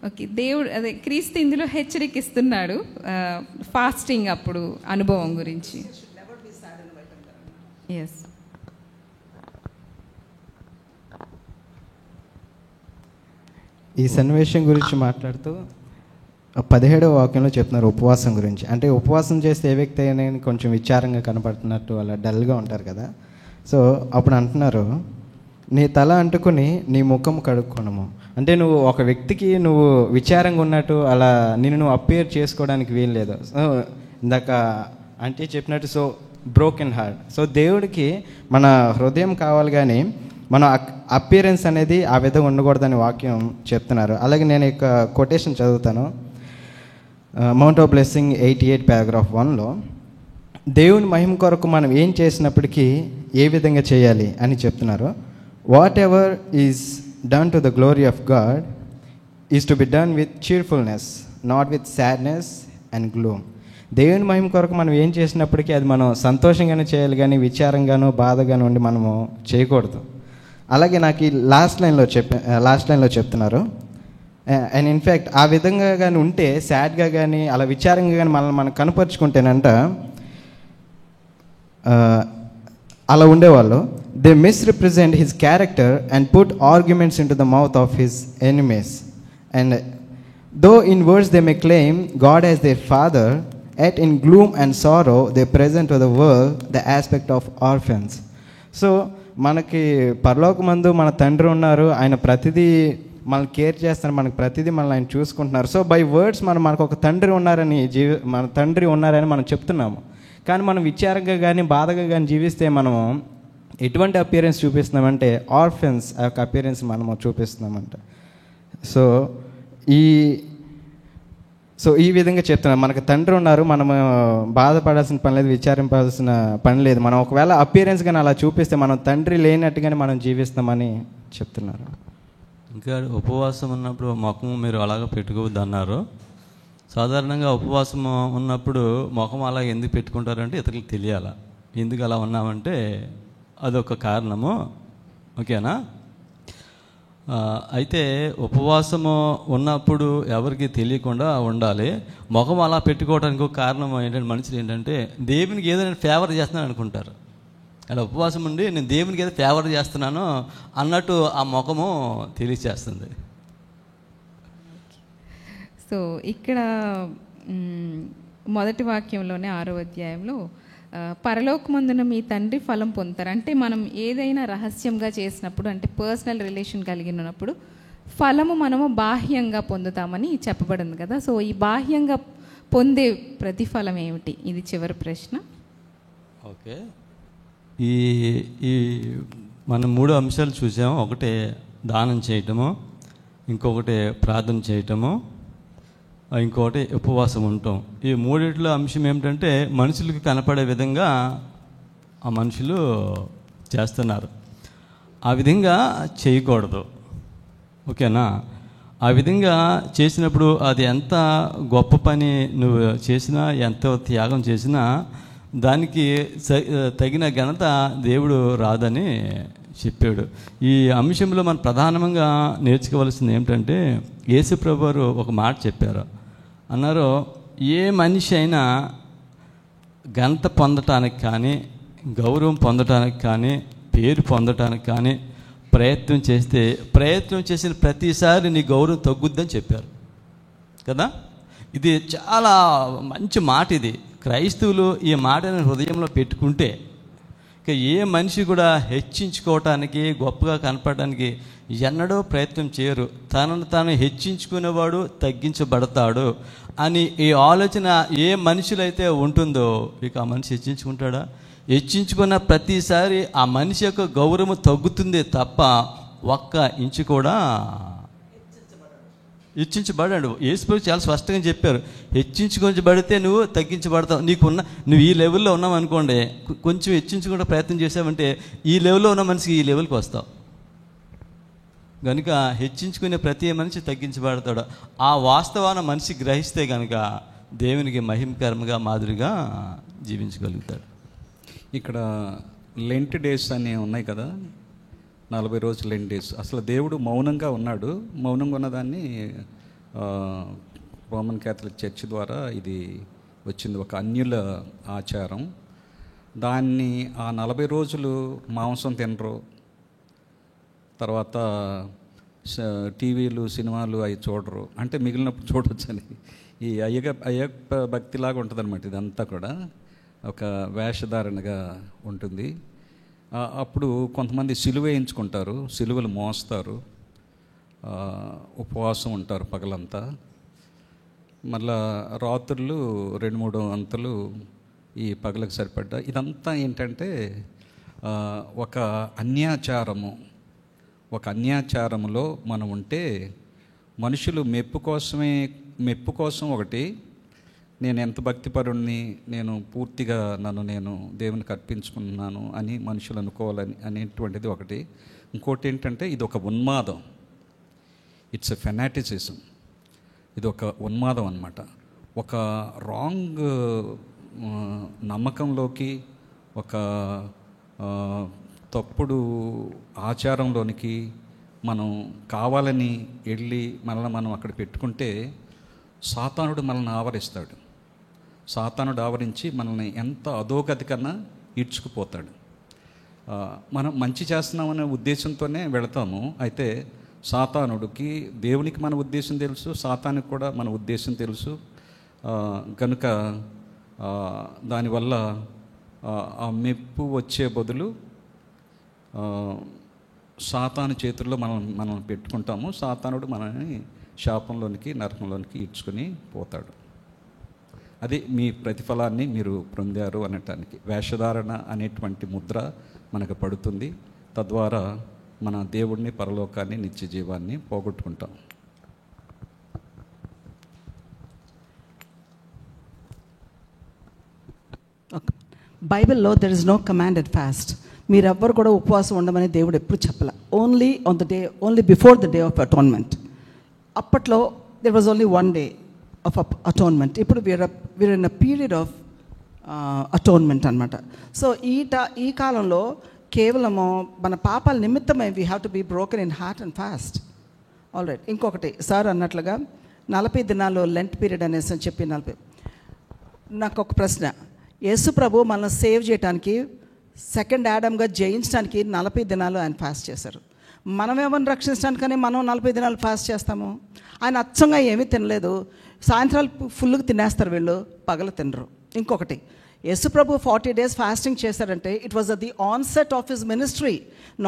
S1: Okay, దేవుడు అదే క్రీస్తు ఇందులో హెచ్చరికిస్తున్నాడు ఫాస్టింగ్ అప్పుడు అనుభవం గురించి. ఎస్.
S2: ఈ సన్నివేశం గురించి మాట్లాడుతూ 17వ వాక్యంలో చెప్తున్నారు ఉపవాసం గురించి. అంటే ఉపవాసం చేస్తే ఏ వ్యక్తి అయినా కొంచెం విచారంగా కనపడుతున్నట్టు అలా డల్గా ఉంటారు కదా. సో అప్పుడు అంటున్నారు, నీ తల అంటుకుని నీ ముఖం కడుక్కోనము. అంటే నువ్వు ఒక వ్యక్తికి నువ్వు విచారంగా ఉన్నట్టు అలా నువ్వు అపేర్ చేసుకోవడానికి వీలు లేదు. సో ఇందాక అంటే చెప్పినట్టు, సో బ్రోకెన్ హార్ట్. సో దేవుడికి మన హృదయం కావాలి, కానీ మన అపియరెన్స్ అనేది ఆ విధంగా ఉండకూడదని వాక్యం చెప్తున్నారు. అలాగే నేను ఇక కొటేషన్ చదువుతాను. మౌంట్ ఆఫ్ బ్లెస్సింగ్ 88 paragraph 1లో దేవుని మహిమ కొరకు మనం ఏం చేసినప్పటికీ ఏ విధంగా చేయాలి అని చెప్తున్నారు. What ever is done to the glory of God is to be done with cheerfulness, not with sadness and gloom. దేవుని మహిమ కొరకు మనం ఏం చేసినప్పటికీ అది మనం సంతోషంగానే చేయాలి, కానీ విచారంగానో బాధగానో ఉండి మనము చేయకూడదు. అలాగే నాకు ఈ లాస్ట్ లైన్లో చెప్తున్నారు, అండ్ ఇన్ఫ్యాక్ట్ ఆ విధంగా కానీ ఉంటే, సాడ్గా కానీ అలా విచారంగా కానీ మనల్ని మనం కనపరుచుకుంటేనంట అలా ఉండేవాళ్ళు, they misrepresent his character and put arguments in to the mouth of his enemies. And though in words they may claim God as there father, yet in gloom and sorrow they present to the world the aspect of orphans. So మనకి పరలోకమందు మన తండ్రి ఉన్నారు, ఆయన ప్రతిదీ మనల్ని care చేస్తున్నారు, మనకు ప్రతిదీ మనల్ని ఆయన చూసుకుంటున్నారు. సో బై వర్డ్స్ మనకు ఒక తండ్రి ఉన్నారని మన తండ్రి ఉన్నారని మనం చెప్తున్నాము. కానీ మనం విచారంగా కానీ బాధగా కానీ జీవిస్తే మనము ఎటువంటి అపియరెన్స్ చూపిస్తున్నామంటే ఆర్ఫెన్స్ ఆ యొక్క అపియరెన్స్ మనము చూపిస్తున్నామంట. సో ఈ విధంగా చెప్తున్నాం, మనకు తండ్రి ఉన్నారు, మనము బాధపడాల్సిన పని లేదు, విచారించాల్సిన పని లేదు. మనం ఒకవేళ అపియరెన్స్ కానీ అలా చూపిస్తే మనం తండ్రి లేనట్టుగానే మనం జీవిస్తామని చెప్తున్నారు.
S3: ఇంకా ఉపవాసం ఉన్నప్పుడు ముఖం మీరు అలాగ పెట్టుకోవద్దు అన్నారు. సాధారణంగా ఉపవాసం ఉన్నప్పుడు ముఖం అలా ఎందుకు పెట్టుకుంటారంటే ఇతరులకు తెలియాలా ఎందుకు అలా ఉన్నామంటే అదొక కారణము. ఓకేనా? అయితే ఉపవాసము ఉన్నప్పుడు ఎవరికి తెలియకుండా ఉండాలి. ముఖం అలా పెట్టుకోవడానికి ఒక కారణం ఏంటంటే మనుషులు ఏంటంటే దేవునికి ఏదో నేను ఫేవర్ చేస్తున్నాను అనుకుంటారు. అలా ఉపవాసం ఉండి నేను దేవునికి ఏదో ఫేవర్ చేస్తున్నాను అన్నట్టు ఆ ముఖము తెలియచేస్తుంది.
S1: సో ఇక్కడ మొదటి వాక్యంలోనే 6వ అధ్యాయంలో పరలోకమందున మీ తండ్రి ఫలం పొందుతారు. అంటే మనం ఏదైనా రహస్యంగా చేసినప్పుడు, అంటే పర్సనల్ రిలేషన్ కలిగి ఉన్నప్పుడు ఫలము మనము బాహ్యంగా పొందుతామని చెప్పబడింది కదా. సో ఈ బాహ్యంగా పొందే ప్రతిఫలం ఏమిటి? ఇది చివరి ప్రశ్న.
S3: ఓకే, ఈ మనం 3 అంశాలు చూసాము. ఒకటి దానం చేయటము, ఇంకొకటి ప్రార్థన చేయటము, ఇంకొకటి ఉపవాసం ఉండటం. ఈ మూడిట్లో అంశం ఏమిటంటే మనుషులకు కనపడే విధంగా ఆ మనుషులు చేస్తున్నారు, ఆ విధంగా చేయకూడదు. ఓకేనా? ఆ విధంగా చేసినప్పుడు అది ఎంత గొప్ప పని నువ్వు చేసినా, ఎంత త్యాగం చేసినా దానికి తగిన ఘనత దేవుడు రాదని చెప్పాడు. ఈ అంశంలో మనం ప్రధానంగా నేర్చుకోవాల్సింది ఏమిటంటే, యేసు ప్రభువారు ఒక మాట చెప్పారు. అన్నారు, ఏ మనిషి అయినా ఘనత పొందటానికి కానీ, గౌరవం పొందటానికి కానీ, పేరు పొందటానికి కానీ ప్రయత్నం చేసిన ప్రతిసారి నీ గౌరవం తగ్గుద్దని చెప్పారు కదా. ఇది చాలా మంచి మాట. ఇది క్రైస్తవులు ఈ మాటని హృదయంలో పెట్టుకుంటే ఇక ఏ మనిషి కూడా హెచ్చించుకోవటానికి, గొప్పగా కనపడటానికి ఎన్నడూ ప్రయత్నం చేయరు. తనను తాను హెచ్చించుకునేవాడు తగ్గించబడతాడు అని ఈ ఆలోచన ఏ మనిషిలైతే ఉంటుందో ఇక ఆ మనిషి హెచ్చించుకుంటాడా? హెచ్చించుకున్న ప్రతిసారి ఆ మనిషి యొక్క గౌరవం తగ్గుతుందే తప్ప ఒక్క ఇంచు కూడా హెచ్చించబడాడు. యేసుప్రభు చాలా స్పష్టంగా చెప్పారు, హెచ్చించుకొంచబడితే నువ్వు తగ్గించబడతావు. నువ్వు ఈ లెవెల్లో ఉన్నావు అనుకోండి, కొంచెం హెచ్చించుకుంటే ప్రయత్నం చేసావంటే ఈ లెవెల్లో ఉన్న మనిషికి ఈ లెవెల్కి వస్తావు. కనుక హెచ్చించుకునే ప్రతి మనిషి తగ్గించబడతాడు. ఆ వాస్తవాన్ని మనిషి గ్రహిస్తే కనుక దేవునికి మహిమకరంగా మాదిరిగా జీవించగలుగుతాడు.
S5: ఇక్కడ లెంట్ డేస్ అని ఉన్నాయి కదా, 40 రోజులు లెంట్ డేస్. అసలు దేవుడు మౌనంగా ఉన్నాడు. మౌనంగా ఉన్నదాన్ని రోమన్ క్యాథలిక్ చర్చ్ ద్వారా ఇది వచ్చింది, ఒక అన్యుల ఆచారం. దాన్ని ఆ 40 రోజులు మాంసం తినరు, తర్వాత టీవీలు సినిమాలు అవి చూడరు, అంటే మిగిలినప్పుడు చూడొచ్చని. ఈ అయ్యప్ప భక్తిలాగా ఉంటుంది అనమాట. ఇదంతా కూడా ఒక వేషధారణగా ఉంటుంది. అప్పుడు కొంతమంది సిలువ వేయించుకుంటారు, సిలువలు మోస్తారు, ఉపవాసం ఉంటారు పగలంతా. మళ్ళా రాత్రులు 2-3 అంతలు ఈ పగలకు సరిపడ్డా. ఇదంతా ఏంటంటే ఒక అన్యాచారములో మనం ఉంటే మనుషులు మెప్పు కోసం ఒకటి, నేను ఎంత భక్తిపరుణ్ణి, నేను పూర్తిగా నేను దేవునికి అర్పించుకున్నాను అని మనుషులు అనుకోవాలని అనేటువంటిది ఒకటి. ఇంకోటి ఏంటంటే ఇది ఒక ఉన్మాదం, ఇట్స్ ఎ ఫెనాటిసిజం. ఇది ఒక ఉన్మాదం అన్నమాట. ఒక రాంగ్ నమ్మకంలోకి, ఒక తప్పుడు ఆచారంలోనికి మనం కావాలని వెళ్ళి మనల్ని మనం అక్కడ పెట్టుకుంటే సాతానుడు మనల్ని ఆవరిస్తాడు. సాతానుడు ఆవరించి మనల్ని ఎంత అధోగతి కన్నా ఈడ్చుకుపోతాడు. మనం మంచి చేస్తున్నామనే ఉద్దేశంతోనే వెళతాము. అయితే సాతానుడికి దేవునికి మన ఉద్దేశం తెలుసు, సాతానికి కూడా మన ఉద్దేశం తెలుసు. కనుక దానివల్ల ఆ మెప్పు వచ్చే బదులు సాతాను చేతుల్లో మనం పెట్టుకుంటాము. సాతానుడు మనల్ని శాపంలోనికి, నరకంలోనికి ఈడ్చుకొని పోతాడు. అది మీ ప్రతిఫలాన్ని మీరు పొందారు అనటానికి వేషధారణ అనేటువంటి ముద్ర మనకు పడుతుంది. తద్వారా మన దేవుడిని, పరలోకాన్ని, నిత్య జీవాన్ని పోగొట్టుకుంటాం.
S4: బైబిల్లో there is no commanded fast. మీరెవ్వరు కూడా ఉపవాసం ఉండమని దేవుడు ఎప్పుడు చెప్పలే. Only before the day of atonement. అప్పట్లో there was only 1 day of atonement. ఇప్పుడు we're in a period of atonement అనమాట. సో ఈ కాలంలో కేవలము మన పాపాల నిమిత్తమై we have to be broken in heart and fast. All right. ఇంకొకటి సార్ అన్నట్లుగా 40 దినాలు లెంట్ పీరియడ్ అనేసి అని చెప్పి 40. నాకు ఒక ప్రశ్న. యేసు ప్రభు మనల్ని సేవ్ చేయడానికి, సెకండ్ యాడమ్గా జయించడానికి 40 దినాలు ఆయన ఫాస్ట్ చేశారు. మనమేమని రక్షించడానికని మనం 40 దినాలు ఫాస్ట్ చేస్తాము. ఆయన అచ్చంగా ఏమీ తినలేదు. సాయంత్రాలు ఫుల్గా తినేస్తారు వీళ్ళు, పగలు తినరు. ఇంకొకటి, యేసు ప్రభు 40 days ఫాస్టింగ్ చేశారంటే it was at the onset of his ministry,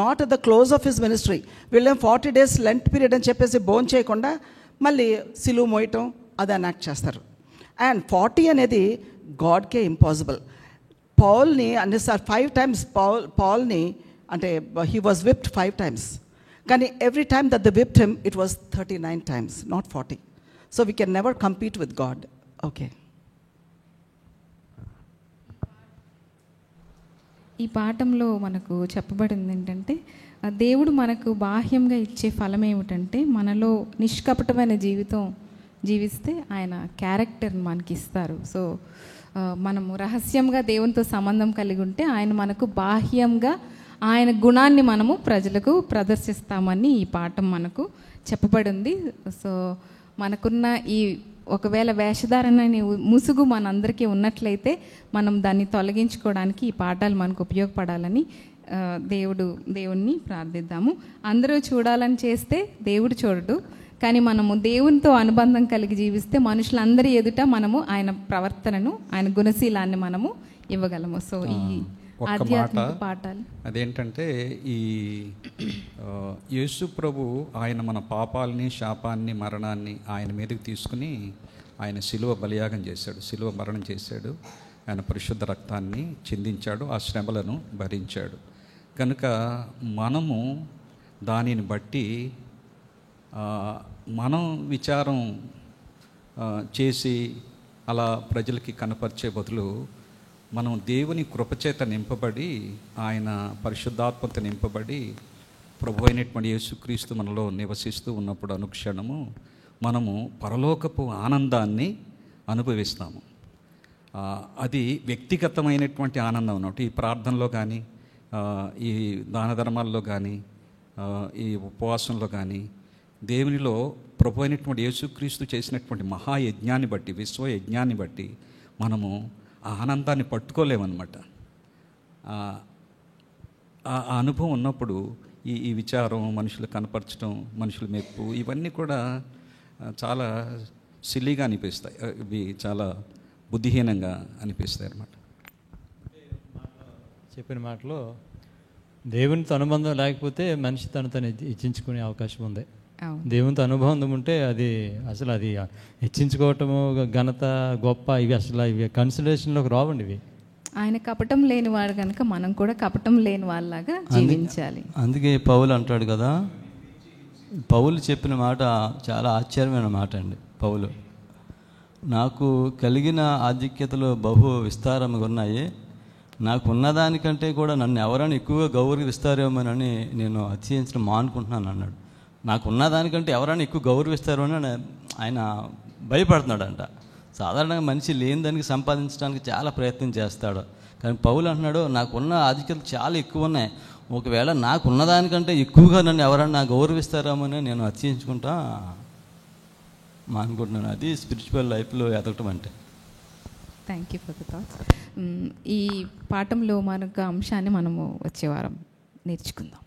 S4: not at the close of his ministry. వీళ్ళేం 40 days లెంట్ పీరియడ్ అని చెప్పేసి భోజనం చేయకుండా మళ్ళీ సిలువ మోయటం అది ఎనాక్ట్ చేస్తారు. అండ్ 40 అనేది గాడ్కే ఇంపాసిబుల్. పౌల్ని అన్నిసార్ 5 times పాల్ని అంటే హీ వాజ్ విప్డ్ 5 times. కానీ every time that the whipped him it was 39 times, not 40. So we can never compete with God. Okay.
S1: ఈ పాఠంలో మనకు చెప్పబడింది ఏంటంటే, దేవుడు మనకు బాహ్యంగా ఇచ్చే ఫలం ఏమిటంటే మనలో నిష్కపటమైన జీవితం జీవిస్తే ఆయన క్యారెక్టర్ని మనకి ఇస్తారు. సో మనము రహస్యంగా దేవునితో సంబంధం కలిగి ఉంటే ఆయన మనకు బాహ్యంగా ఆయన గుణాన్ని మనము ప్రజలకు ప్రదర్శిస్తామని ఈ పాఠం మనకు చెప్పబడింది. సో మనకున్న ఈ ఒకవేళ వేషధారణ అనే ముసుగు మనందరికీ ఉన్నట్లయితే మనం దాన్ని తొలగించుకోవడానికి ఈ పాఠాలు మనకు ఉపయోగపడాలని దేవుణ్ణి ప్రార్థిద్దాము. అందరూ చూడాలని చేస్తే దేవుడు చూడడు, కానీ మనము దేవునితో అనుబంధం కలిగి జీవిస్తే మనుషులందరి ఎదుట మనము ఆయన ప్రవర్తనను, ఆయన గుణశీలాన్ని మనము ఇవ్వగలము. సో ఈ ఆధ్యాత్మిక పాఠాలు
S5: అదేంటంటే ఈ యేసు ప్రభు ఆయన మన పాపాలని, శాపాన్ని, మరణాన్ని ఆయన మీదకి తీసుకుని ఆయన శిలువ బలియాగం చేశాడు, శిలువ మరణం చేశాడు, ఆయన పరిశుద్ధ రక్తాన్ని చిందించాడు, ఆ శ్రమలను భరించాడు. కనుక మనము దానిని బట్టి మనం విచారం చేసి అలా ప్రజలకి కనపరిచే బదులు మనం దేవుని కృపచేత నింపబడి, ఆయన పరిశుద్ధాత్మతో నింపబడి, ప్రభు అయినటువంటి యేసుక్రీస్తు మనలో నివసిస్తూ ఉన్నప్పుడు అనుక్షణము మనము పరలోకపు ఆనందాన్ని అనుభవిస్తాము. అది వ్యక్తిగతమైనటువంటి ఆనందం అన్నట్టు. ఈ ప్రార్థనలో కానీ, ఈ దాన ధర్మాల్లో కానీ, ఈ ఉపవాసంలో కానీ, దేవునిలో ప్రభు అయినటువంటి యేసుక్రీస్తు చేసినటువంటి మహాయజ్ఞాన్ని బట్టి, విశ్వయజ్ఞాన్ని బట్టి మనము ఆ ఆనందాన్ని పట్టుకోలేమన్నమాట. ఆ అనుభవం ఉన్నప్పుడు ఈ విచారం, మనుషులు కనపరచడం, మనుషుల మెప్పు, ఇవన్నీ కూడా చాలా సిల్లీగా అనిపిస్తాయి, ఇవి చాలా బుద్ధిహీనంగా అనిపిస్తాయి అన్నమాట.
S6: చెప్పిన మాటలో దేవునితో అనుబంధం లేకపోతే మనిషి తను హెచ్చించుకునే అవకాశం ఉంది. దేవునితో అనుబంధం ఉంటే అది అసలు అది హెచ్చించుకోవటము, ఘనత, గొప్ప, ఇవి అసలు ఇవి కన్సిడరేషన్లోకి రావండి. ఇవి
S1: ఆయన కపటం లేనివాడు కనుక మనం కూడా కపటం లేని వాళ్ళలాగా జీవించాలి.
S3: అందుకే పౌలు అంటాడు కదా, పౌలు చెప్పిన మాట చాలా ఆశ్చర్యమైన మాట అండి. పౌలు, నాకు కలిగిన ఆధిక్యతలు బహు విస్తారంగా ఉన్నాయి, నాకు ఉన్నదానికంటే కూడా నన్ను ఎవరైనా ఎక్కువగా గౌరవిస్తారేమోనని నేను అతిశయించడం మానుకుంటున్నాను అన్నాడు. నాకు ఉన్నదానికంటే ఎవరైనా ఎక్కువ గౌరవిస్తారేమో ఆయన భయపడుతున్నాడంట. సాధారణంగా మనిషి లేని దానికి సంపాదించడానికి చాలా ప్రయత్నం చేస్తాడు, కానీ పౌలు అంటున్నాడు నాకున్న ఆధిక్యతలు చాలా ఎక్కువ ఉన్నాయి, ఒకవేళ నాకు ఉన్నదానికంటే ఎక్కువగా నన్ను ఎవరన్నా గౌరవిస్తారేమోని నేను అతిశయించుకుంటా మానుకుంటున్నాను. అది స్పిరిచువల్ లైఫ్లో ఎదగటం అంటే.
S1: Thank you for the thoughts. ఈ పాఠంలో మరొక అంశాన్ని మనము వచ్చే వారం నేర్చుకుందాం.